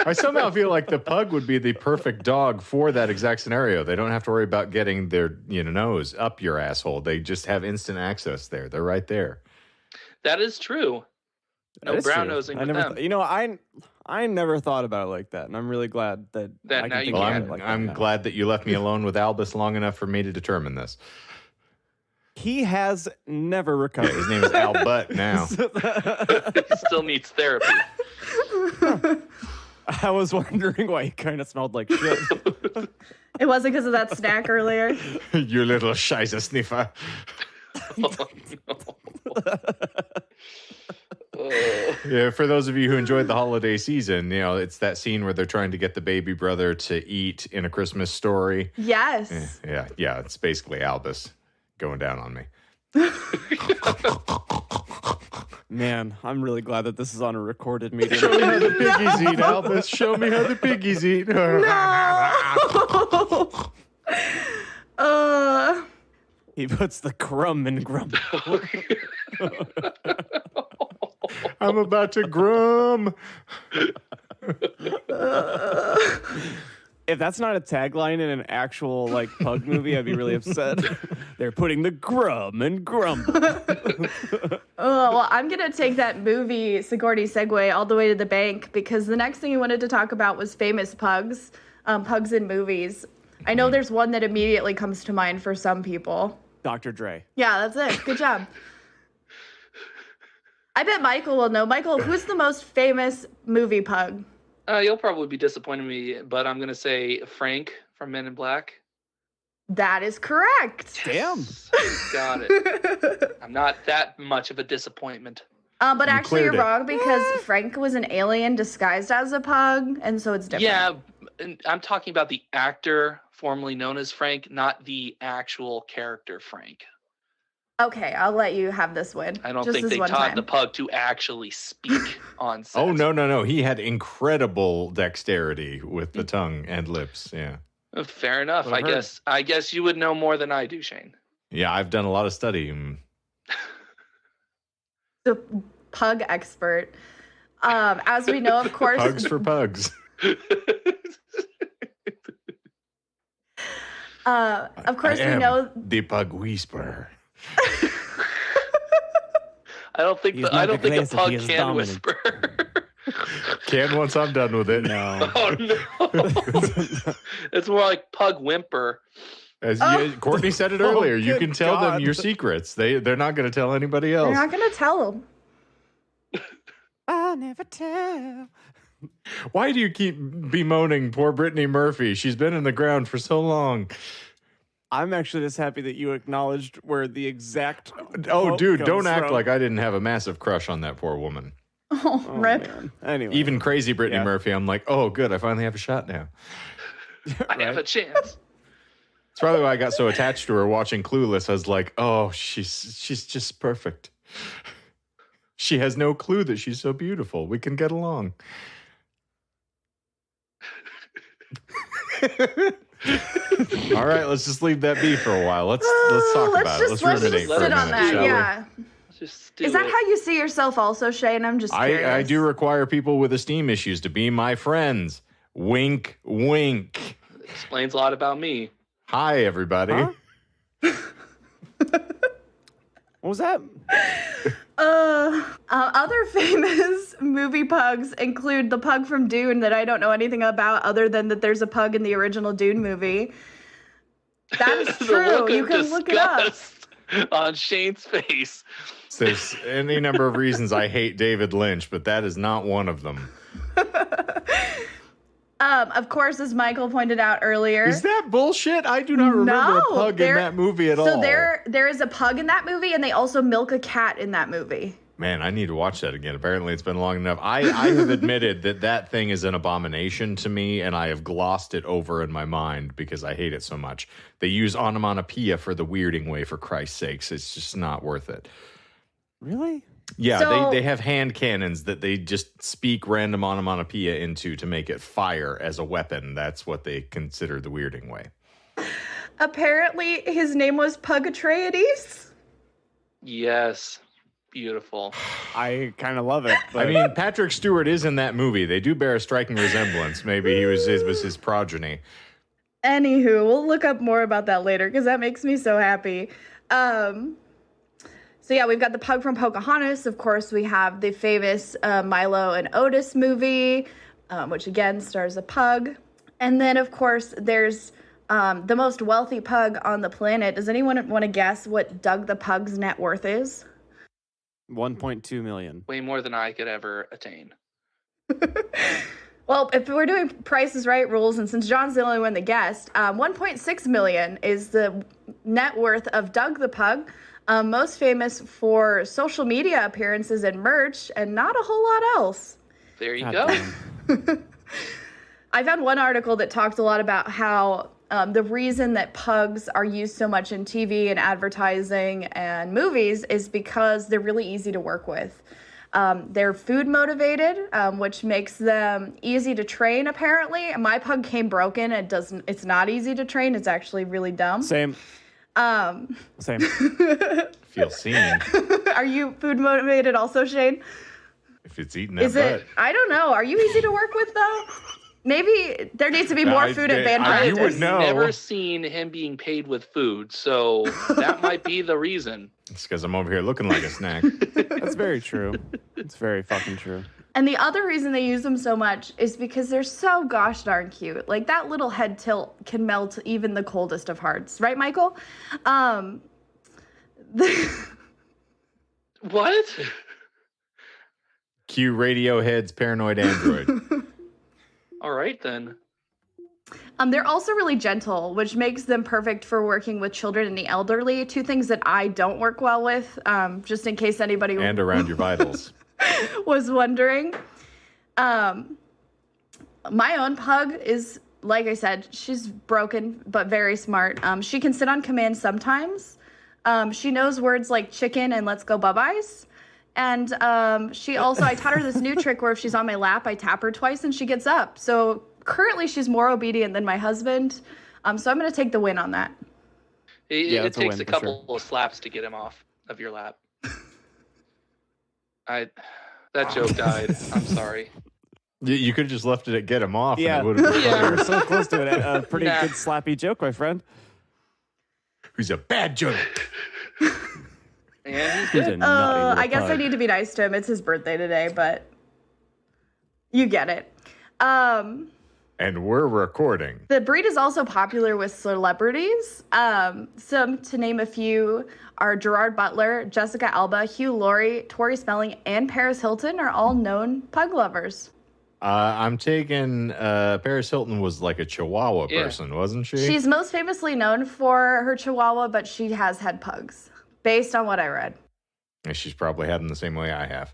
I somehow feel like the pug would be the perfect dog for that exact scenario. They don't have to worry about getting their nose up your asshole. They just have instant access there. They're right there. That is true. No That is brown true. nosing I with never them. I never thought about it like that, and I'm really glad that That I now can you think Well, about can. it like that I'm now. glad that you left me alone with Albus long enough for me to determine this. He has never Yeah, recovered. his name is Albut now. He still needs therapy. I was wondering why he kind of smelled like shit. It wasn't because of that snack earlier. You little scheisse sniffer. Yeah, for those of you who enjoyed the holiday season, it's that scene where they're trying to get the baby brother to eat in A Christmas Story. Yes. Yeah, it's basically Albus going down on me. Man, I'm really glad that this is on a recorded medium. Show me how the piggies eat, Albus. Show me how the piggies eat. He puts the crumb in grumble. I'm about to grum. If that's not a tagline in an actual like pug movie, I'd be really upset. They're putting the grum and grumble. Oh, well, I'm going to take that movie Sigourney segue all the way to the bank because the next thing you wanted to talk about was famous pugs, pugs in movies. I know there's one that immediately comes to mind for some people. Dr. Dre. Yeah, that's it. Good job. I bet Michael will know. Michael, who's the most famous movie pug? You'll probably be disappointed in me, but I'm going to say Frank from Men in Black. That is correct. Damn. Got it. I'm not that much of a disappointment. But You actually, you're cleared it. wrong because Frank was an alien disguised as a pug, and so it's different. Yeah, and I'm talking about the actor formerly known as Frank, not the actual character Frank. Okay, I'll let you have this win. I don't just think this they one taught time. the pug to actually speak on set. Oh, no. He had incredible dexterity with the tongue and lips. Yeah. Fair enough. What I've heard. I guess you would know more than I do, Shane. Yeah, I've done a lot of study. The pug expert. As we know, of course. Pugs for pugs. Of course, I we am know. the pug whisperer. I don't think He's a not pug aggressive, he is can dominant. whisper. Can once I'm done with it. No. Oh no! It's more like pug whimper. As Oh. Courtney said it Oh, earlier, you good can tell them God. your secrets. They're not going to tell anybody They're else. not going to tell him. I'll never tell. Why do you keep bemoaning poor Brittany Murphy? She's been in the ground for so long. I'm actually just happy that you acknowledged where the exact. Oh, quote dude, comes don't act from. like I didn't have a massive crush on that poor woman. Oh, Oh, rip. man. Anyway. Even crazy Brittany Yeah. Murphy, I'm like, oh, good, I finally have a shot now. I have a chance. It's probably why I got so attached to her watching Clueless. I was like, oh, she's just perfect. She has no clue that she's so beautiful. We can get along. All right, let's just leave that be for a while. Let's talk about it. Let's ruminate for a sit minute, on that. shall we? Yeah. Let's just do Is that it. how you see yourself also, Shane? I'm just curious. I do require people with esteem issues to be my friends. Wink, wink. Explains a lot about me. Hi, everybody. Huh? What was that? Other famous movie pugs include the pug from Dune that I don't know anything about other than that there's a pug in the original Dune movie. That is The true. look You of can look it up. disgust on Shane's face. There's any number of reasons I hate David Lynch, but that is not one of them. Of course, as Michael pointed out earlier. Is that bullshit? I do not remember a No, pug in there- that movie at all. So there is a pug in that movie, and they also milk a cat in that movie. Man, I need to watch that again. Apparently, it's been long enough. I have admitted that thing is an abomination to me, and I have glossed it over in my mind because I hate it so much. They use onomatopoeia for the weirding way, for Christ's sakes. It's just not worth it. Really? Yeah, So- they have hand cannons that they just speak random onomatopoeia into to make it fire as a weapon. That's what they consider the weirding way. Apparently, his name was Pugnacious. Yes. Beautiful. I kind of love it. But I mean, Patrick Stewart is in that movie. They do bear a striking resemblance. Maybe it was his progeny. Anywho, we'll look up more about that later because that makes me so happy. So yeah, we've got the pug from Pocahontas. Of course, we have the famous Milo and Otis movie, which again stars a pug. And then, of course, there's the most wealthy pug on the planet. Does anyone want to guess what Doug the Pug's net worth is? 1.2 million. Way more than I could ever attain. Well, if we're doing Price is Right rules, and since John's the only one that guessed, 1.6 million is the net worth of Doug the Pug, most famous for social media appearances and merch, and not a whole lot else. There you God go. damn. I found one article that talked a lot about how the reason that pugs are used so much in TV and advertising and movies is because they're really easy to work with. They're food motivated, which makes them easy to train, apparently. My pug came broken. It's not easy to train. It's actually really dumb. Same. Same. Feel seen Are you food motivated also, Shane? if it's eating that Is butt. it? I don't know. Are you easy to work with, though? Maybe there needs to be more food at band practice. You would know. I've never seen him being paid with food, so that might be the reason. It's because I'm over here looking like a snack. That's very true. It's very fucking true. And the other reason they use them so much is because they're so gosh darn cute. Like, that little head tilt can melt even the coldest of hearts. Right, Michael? What? Cue Radiohead's Paranoid Android. All right, then. They're also really gentle, which makes them perfect for working with children and the elderly. Two things that I don't work well with, just in case anybody And around your vitals. was wondering. My own pug is, like I said, she's broken, but very smart. She can sit on command sometimes. She knows words like chicken and let's go bub-eyes. And she also, I taught her this new trick where if she's on my lap, I tap her twice and she gets up. So currently she's more obedient than my husband. So I'm going to take the win on that. It takes a couple of slaps to get him off of your lap. That joke died. I'm sorry. You could have just left it at get him off. Yeah, And it would have been you funnier. were so close to it. A pretty good slappy joke, my friend. Who's a bad joke. And he's He's a good. naughty little I guess I pug. need to be nice to him. It's his birthday today, but you get it. And we're recording. The breed is also popular with celebrities. Some, to name a few, are Gerard Butler, Jessica Alba, Hugh Laurie, Tori Spelling, and Paris Hilton are all known pug lovers. I'm taking Paris Hilton was like a Chihuahua person, wasn't she? She's most famously known for her Chihuahua, but she has had pugs, based on what I read. And she's probably had them the same way I have,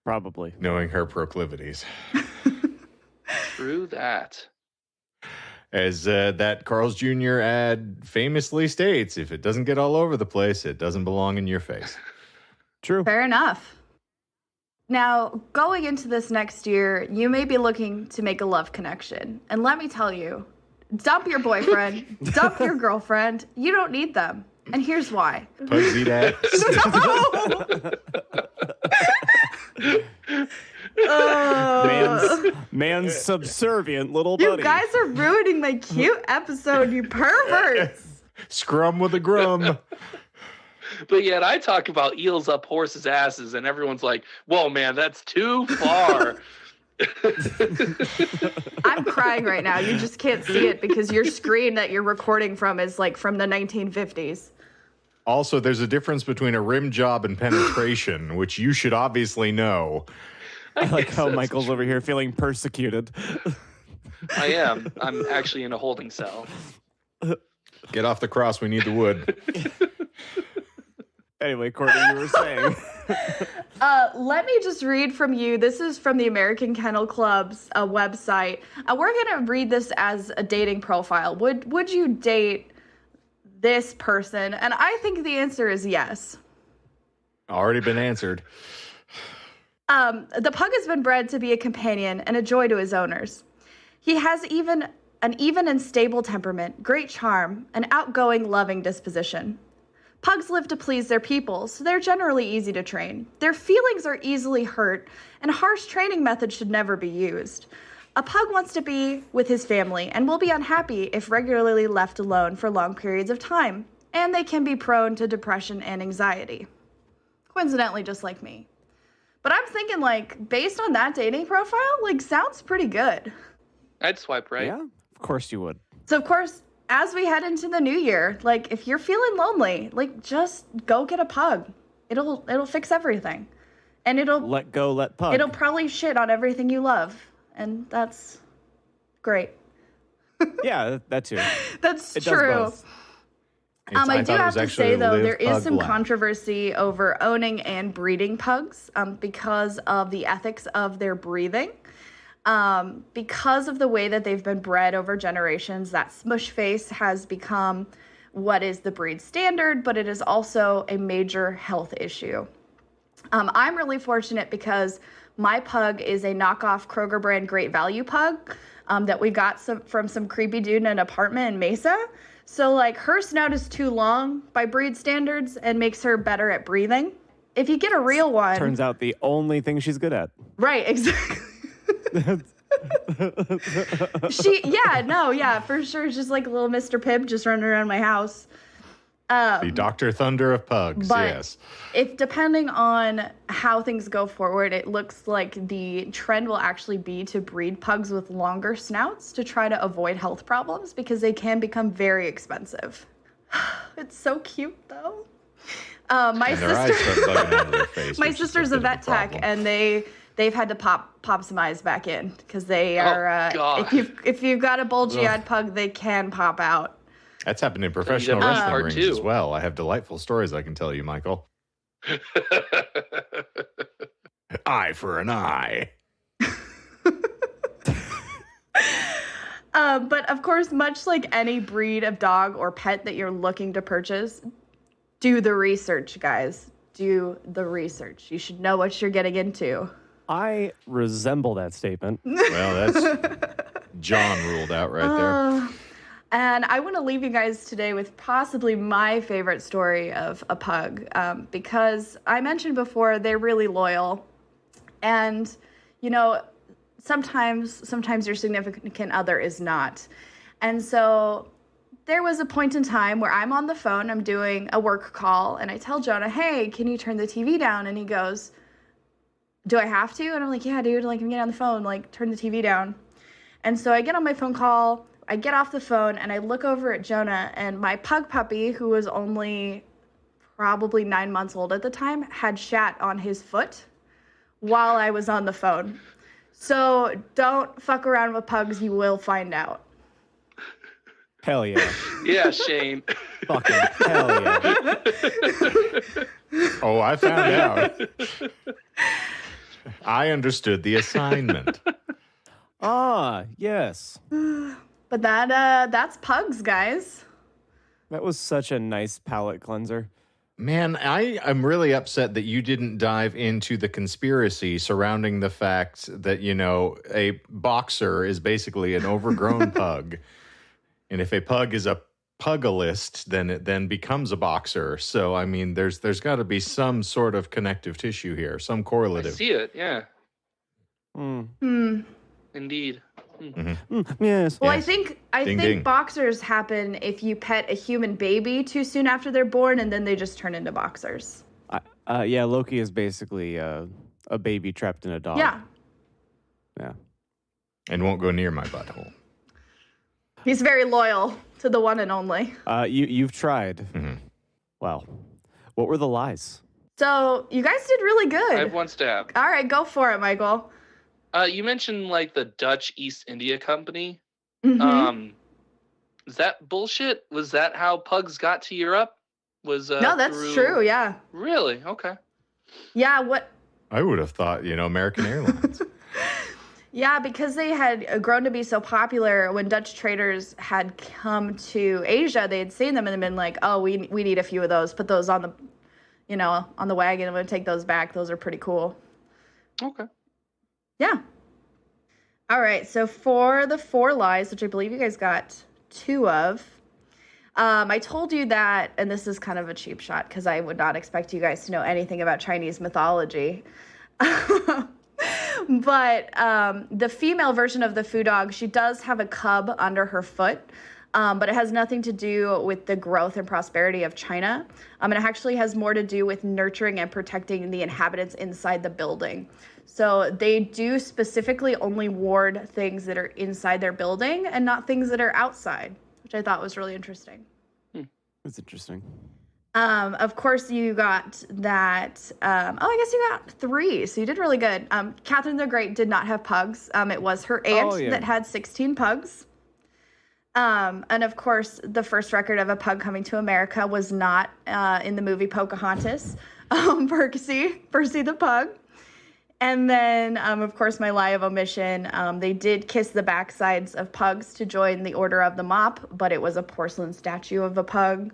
Probably. knowing her proclivities. True that. As that Carl's Jr. ad famously states, if it doesn't get all over the place, it doesn't belong in your face. True. Fair enough. Now, going into this next year, you may be looking to make a love connection. And let me tell you, dump your boyfriend, dump your girlfriend. You don't need them. And here's why. Pugs eat ass. Man's subservient little You buddy. guys are ruining my cute episode, you perverts. Scrum with a grum. But yet I talk about eels up horses' asses, and everyone's like, whoa, man, that's too far. I'm crying right now. You just can't see it because your screen that you're recording from is like from the 1950s. Also, there's a difference between a rim job and penetration, which you should obviously know. I like guess how that's Michael's true. over here feeling persecuted. I am. I'm actually in a holding cell. Get off the cross. We need the wood. Anyway, Courtney, you were saying. Let me just read from you. This is from the American Kennel Club's website. We're going to read this as a dating profile. Would you date this person? And I think the answer is yes. Already been answered. The pug has been bred to be a companion and a joy to his owners. He has an even and stable temperament, great charm, an outgoing, loving disposition. Pugs live to please their people, so they're generally easy to train. Their feelings are easily hurt, and harsh training methods should never be used. A pug wants to be with his family and will be unhappy if regularly left alone for long periods of time, and they can be prone to depression and anxiety. Coincidentally, just like me. But I'm thinking, like, based on that dating profile, like, sounds pretty good. I'd swipe right. Yeah, of course you would. So, of course, as we head into the new year, like, if you're feeling lonely, like, just go get a pug. It'll fix everything. And Let go, let pug. it'll probably shit on everything you love. And that's great. Yeah, that too. That's It does true. both. I do thought it have was to actually say, though, live, there is pug, some laugh. controversy over owning and breeding pugs because of the ethics of their breathing. Because of the way that they've been bred over generations, that smush face has become what is the breed standard, but it is also a major health issue. I'm really fortunate because my pug is a knockoff Kroger brand Great Value pug that we got from some creepy dude in an apartment in Mesa. So, like, her snout is too long by breed standards and makes her better at breathing. If you get a real one... Turns out the only thing she's good at. Right, exactly. For sure. It's just like a little Mr. Pibb just running around my house. The Dr. Thunder of pugs, but yes. If depending on how things go forward, it looks like the trend will actually be to breed pugs with longer snouts to try to avoid health problems because they can become very expensive. It's so cute though. My sister's a vet tech, and they've had to pop some eyes back in because they are. If you've got a bulgy-eyed pug, they can pop out. That's happened in professional wrestling rings as well. I have delightful stories I can tell you, Michael. Eye for an eye. But of course, much like any breed of dog or pet that you're looking to purchase, do the research, guys. Do the research. You should know what you're getting into. I resemble that statement. Well, that's John ruled out right there. And I want to leave you guys today with possibly my favorite story of a pug, because I mentioned before they're really loyal, and sometimes your significant other is not, and so there was a point in time where I'm on the phone, I'm doing a work call, and I tell Jonah, "Hey, can you turn the TV down?" And he goes, "Do I have to?" And I'm like, "Yeah, dude. Like, I'm getting on the phone. Like, turn the TV down." And so I get on my phone call. I get off the phone and I look over at Jonah, and my pug puppy, who was only probably 9 months old at the time, had shat on his foot while I was on the phone. So don't fuck around with pugs. You will find out. Hell yeah. Yeah, Shane. Fucking hell yeah. Oh, I found out. I understood the assignment. Ah, yes. But that's pugs, guys. That was such a nice palate cleanser. Man, I am really upset that you didn't dive into the conspiracy surrounding the fact that, a boxer is basically an overgrown pug. And if a pug is a pugilist, then it then becomes a boxer. So, I mean, there's got to be some sort of connective tissue here, some correlative. I see it, yeah. Indeed. Yes. Well, yes. I think ding. boxers happen if you pet a human baby too soon after they're born, and then they just turn into boxers. Yeah, Loki is basically a baby trapped in a dog. Yeah. Yeah. And won't go near my butthole. He's very loyal to the one and only. You've tried. Mm-hmm. Wow. What were the lies? So you guys did really good. I have one stab. All right, go for it, Michael. You mentioned like the Dutch East India Company. Mm-hmm. Is that bullshit? Was that how pugs got to Europe? No, that's true. Yeah. Really? Okay. Yeah. What? I would have thought, American Airlines. Yeah, because they had grown to be so popular. When Dutch traders had come to Asia, they had seen them and been like, "Oh, we need a few of those. Put those on the, on the wagon. I'm gonna take those back. Those are pretty cool." Okay. Yeah. All right. So for the 4 lies, which I believe you guys got 2 of, I told you that, and this is kind of a cheap shot because I would not expect you guys to know anything about Chinese mythology. But the female version of the foo dog, she does have a cub under her foot, but it has nothing to do with the growth and prosperity of China. And it actually has more to do with nurturing and protecting the inhabitants inside the building. So they do specifically only ward things that are inside their building and not things that are outside, which I thought was really interesting. That's interesting. Of course, you got that. I guess you got 3, so you did really good. Catherine the Great did not have pugs. It was her aunt that had 16 pugs. And of course, the first record of a pug coming to America was not in the movie Pocahontas. Percy the pug. And then, of course, my lie of omission, they did kiss the backsides of pugs to join the Order of the Mop, but it was a porcelain statue of a pug,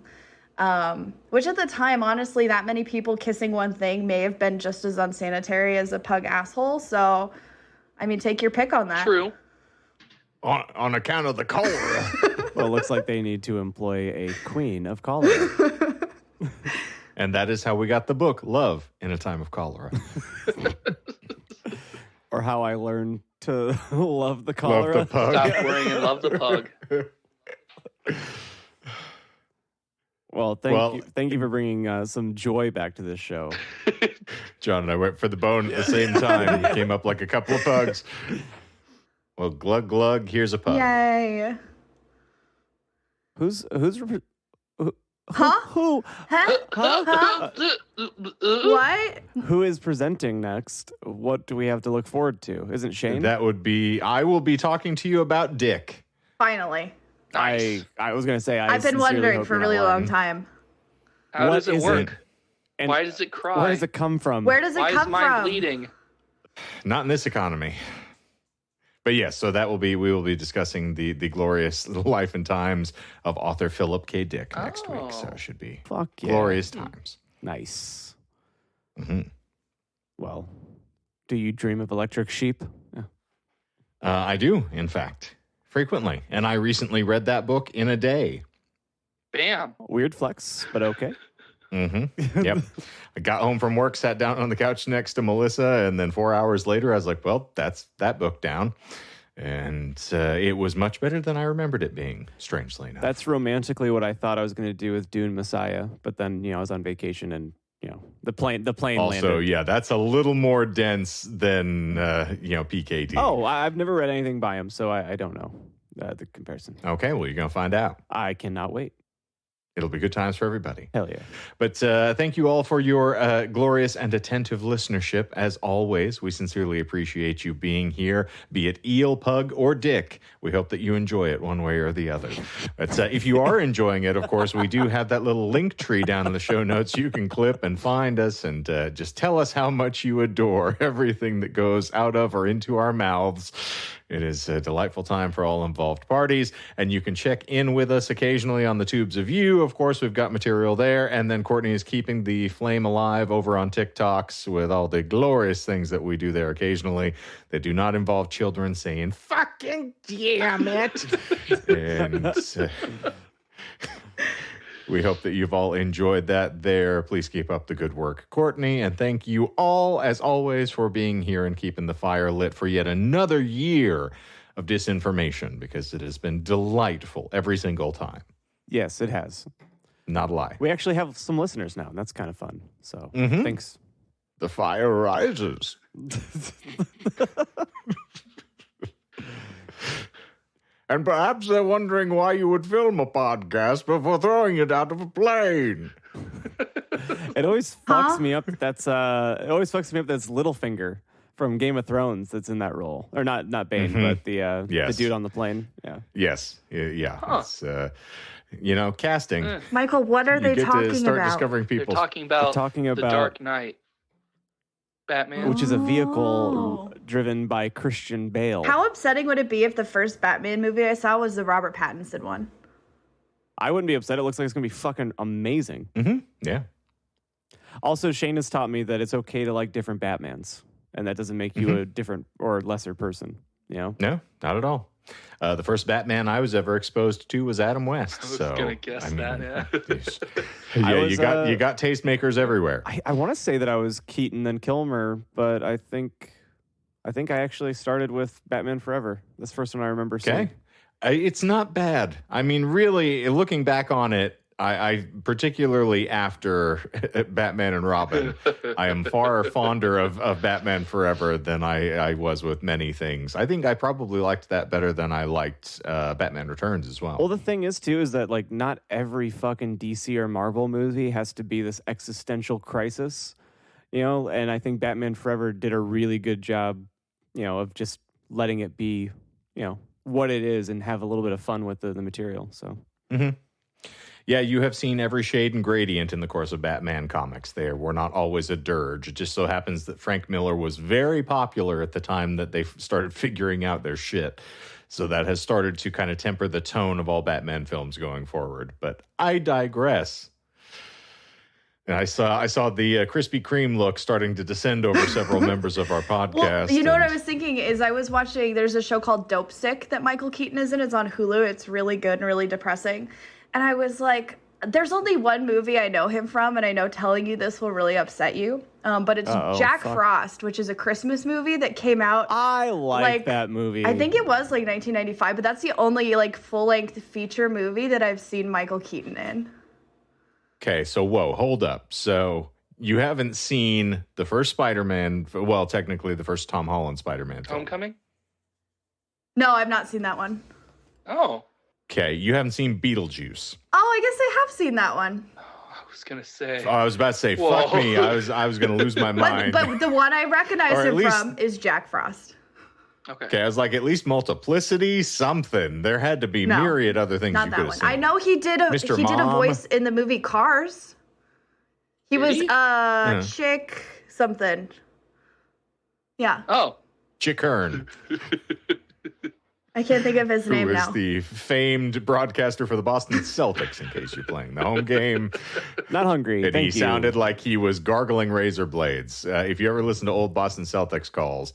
which at the time, honestly, that many people kissing one thing may have been just as unsanitary as a pug asshole. So, I mean, take your pick on that. True. On account of the cholera. Well, it looks like they need to employ a queen of cholera. And that is how we got the book, Love in a Time of Cholera. Or how I learned to love the cholera. Love the pug. Stop worrying and love the pug. Well, thank you for bringing some joy back to this show. John and I went for the bone at the same time. We came up like a couple of pugs. Well, glug glug. Here's a pug. Yay. Who's Huh? who Huh? What? who is presenting next? What do we have to look forward to? Isn't Shane? That would be. I will be talking to you about Dick. Finally. Nice. I was gonna say I've been sincerely wondering hope for a you're not really long lying. time. How What does it is work? And Why does it cry? where does it come from? Where does it Why is come mine from? bleeding? Not in this economy. But yes, so we will be discussing the glorious life and times of author Philip K. Dick next week. So it should be Fuck yeah. glorious times. Nice. hmm Well, do you dream of electric sheep? Yeah. I do, in fact, frequently. And I recently read that book in a day. Bam. Weird flex, but okay. Yep. I got home from work, sat down on the couch next to Melissa, and then 4 hours later, I was like, well, that's that book down. And it was much better than I remembered it being, strangely enough. That's romantically what I thought I was going to do with Dune Messiah, but then I was on vacation and the plane also, landed. yeah, that's a little more dense than PKD. Oh, I've never read anything by him, so I don't know the comparison. Okay, well, you're going to find out. I cannot wait. It'll be good times for everybody. Hell yeah. But thank you all for your glorious and attentive listenership. As always, we sincerely appreciate you being here, be it eel, pug, or dick. We hope that you enjoy it one way or the other. But if you are enjoying it, of course, we do have that little link tree down in the show notes. You can clip and find us and just tell us how much you adore everything that goes out of or into our mouths. It is a delightful time for all involved parties, and you can check in with us occasionally on the Tubes of You. Of course, we've got material there, and then Courtney is keeping the flame alive over on TikToks with all the glorious things that we do there occasionally that do not involve children saying, fucking damn it. And we hope that you've all enjoyed that there. Please keep up the good work, Courtney. And thank you all, as always, for being here and keeping the fire lit for yet another year of disinformation, because it has been delightful every single time. Yes, it has. Not a lie. We actually have some listeners now, and that's kind of fun. So thanks. The fire rises. And perhaps they're wondering why you would film a podcast before throwing it out of a plane. It always fucks me up. That's Littlefinger from Game of Thrones that's in that role, or not Bane, but the dude on the plane. Yeah. Yes. Yeah. Huh. It's casting. Michael, what are You they get talking to start about? discovering They're people. talking about talking the about- Dark Knight. Batman. Which is a Oh. vehicle driven by Christian Bale. How upsetting would it be if the first Batman movie I saw was the Robert Pattinson one? I wouldn't be upset. It looks like it's going to be fucking amazing. Yeah. Also, Shane has taught me that it's okay to like different Batmans, and that doesn't make you a different or lesser person. No, not at all. The first Batman I was ever exposed to was Adam West. I was gonna guess that, yeah. You got tastemakers everywhere. I want to say that I was Keaton then Kilmer, but I think I actually started with Batman Forever. That's the first one I remember seeing. Okay. It's not bad. I mean, really, looking back on it, I particularly after Batman and Robin, I am far fonder of Batman Forever than I was with many things. I think I probably liked that better than I liked Batman Returns as well. Well, the thing is, too, is that like not every fucking DC or Marvel movie has to be this existential crisis, and I think Batman Forever did a really good job, of just letting it be, what it is and have a little bit of fun with the material. So. Yeah, you have seen every shade and gradient in the course of Batman comics. They were not always a dirge. It just so happens that Frank Miller was very popular at the time that they started figuring out their shit. So that has started to kind of temper the tone of all Batman films going forward. But I digress. And I saw the Krispy Kreme look starting to descend over several members of our podcast. Well, what I was thinking is I was watching, there's a show called Dope Sick that Michael Keaton is in. It's on Hulu. It's really good and really depressing. And I was like, there's only one movie I know him from, and I know telling you this will really upset you. but it's Jack Frost, which is a Christmas movie that came out. I like that movie. I think it was like 1995, but that's the only like full-length feature movie that I've seen Michael Keaton in. Okay, so whoa, hold up. So you haven't seen the first Spider-Man, well, technically the first Tom Holland Spider-Man film. Homecoming? No, I've not seen that one. Oh. Okay, you haven't seen Beetlejuice. Oh, I guess I have seen that one. I was going to say. Oh, I was about to say, Whoa. fuck me. I was going to lose my mind. But the one I recognize him from is Jack Frost. Okay, I was like, at least Multiplicity, something. There had to be myriad other things you could have seen. I know he did a voice in the movie Cars. He was Chick something. Yeah. Oh. Chick Hearn. I can't think of his name now. Who is the famed broadcaster for the Boston Celtics, in case you're playing the home game. Not hungry. And he sounded like he was gargling razor blades. If you ever listen to old Boston Celtics calls,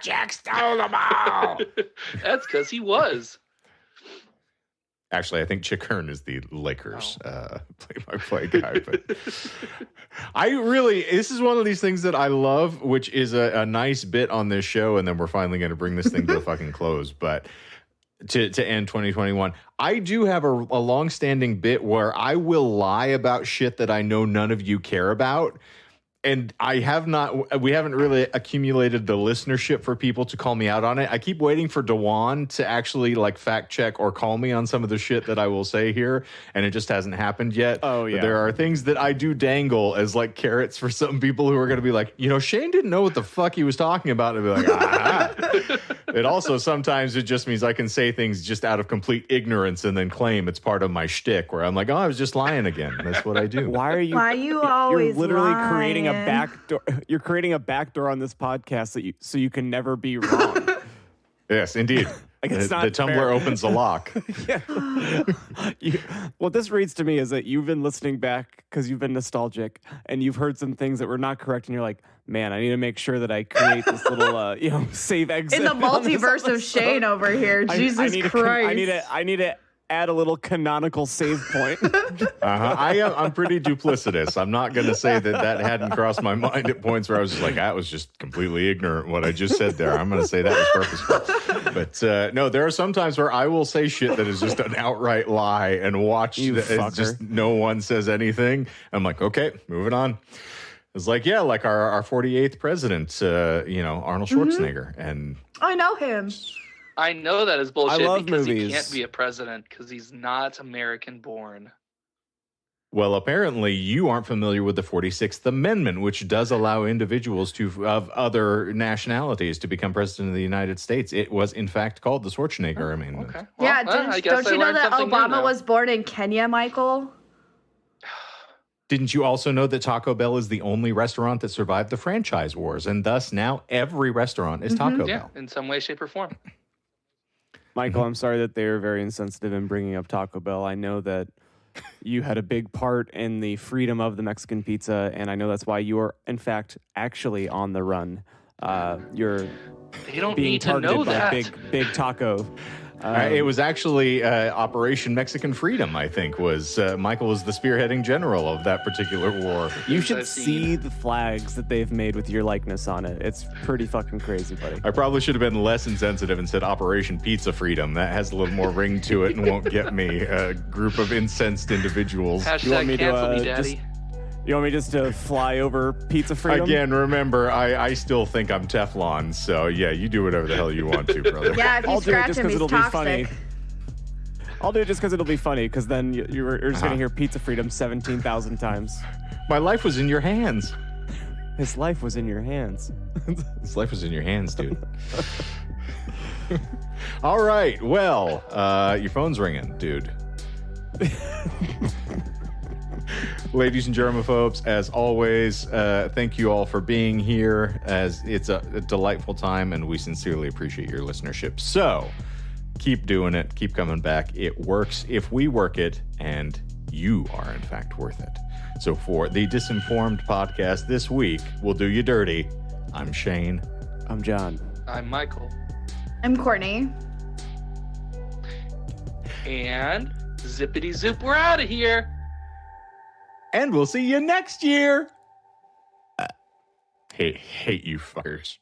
Jack stole them all. That's because he was. Actually, I think Chick Hearn is the Lakers play-by-play guy. But this is one of these things that I love, which is a nice bit on this show, and then we're finally going to bring this thing to a fucking close. But to end 2021, I do have a long-standing bit where I will lie about shit that I know none of you care about. And we haven't really accumulated the listenership for people to call me out on it. I keep waiting for Dewan to actually like fact check or call me on some of the shit that I will say here. And it just hasn't happened yet. Oh, yeah. But there are things that I do dangle as like carrots for some people who are going to be like, Shane didn't know what the fuck he was talking about. And be like, It also sometimes it just means I can say things just out of complete ignorance and then claim it's part of my shtick where I'm like, I was just lying again. That's what I do. Why are you always You're literally lying? creating a backdoor. You're creating a backdoor on this podcast so you can never be wrong. Yes, indeed. Like, it's the not Tumblr fair. opens the lock. What this reads to me is that you've been listening back because you've been nostalgic and you've heard some things that were not correct, and you're like, man, I need to make sure that I create this little, save exit In the multiverse of Shane over here. Jesus Christ. I need to add a little canonical save point. I'm pretty duplicitous. I'm not going to say that hadn't crossed my mind at points where I was just like, that was just completely ignorant what I just said there. I'm going to say that was purposeful. But no, there are some times where I will say shit that is just an outright lie and watch just no one says anything. I'm like, okay, moving on. It's like, yeah, like our 48th president, Arnold Schwarzenegger. And I know him. I know that is bullshit because movies. he can't be a president because he's not American born. well, apparently you aren't familiar with the 46th Amendment, which does allow individuals of other nationalities to become president of the United States. It was, in fact, called the Schwarzenegger Amendment. Okay. Well, don't you know that Obama new was born in Kenya, Michael? Didn't you also know that Taco Bell is the only restaurant that survived the franchise wars, and thus now every restaurant is Taco Bell? Yeah, in some way, shape, or form. Michael, I'm sorry that they're very insensitive in bringing up Taco Bell. I know that you had a big part in the freedom of the Mexican pizza, and I know that's why you are, in fact, actually on the run. You're They don't being need to targeted know by that. big taco. It was actually Operation Mexican Freedom, I think, was Michael was the spearheading general of that particular war. You should see the flags that they've made with your likeness on it. It's pretty fucking crazy, buddy. I probably should have been less insensitive and said Operation Pizza Freedom. That has a little more ring to it and won't get me a group of incensed individuals. Hashtag cancel me, Daddy. You want me just to fly over Pizza Freedom? Again, remember, I still think I'm Teflon, so yeah, you do whatever the hell you want to, brother. Yeah, if you I'll do it scratch just him, because he's it'll be funny. toxic. I'll do it just because it'll be funny, because then you're just going to hear Pizza Freedom 17,000 times. My life was in your hands. His life was in your hands. His life was in your hands, dude. All right, well, your phone's ringing, dude. Ladies and germaphobes, as always, thank you all for being here, as it's a delightful time, and we sincerely appreciate your listenership. So, keep doing it. Keep coming back. It works if we work it, and you are, in fact, worth it. So for the Disinformed podcast this week, we'll do you dirty. I'm Shane. I'm John. I'm Michael. I'm Courtney. And zippity zoop, we're out of here. And we'll see you next year. Hate you fuckers.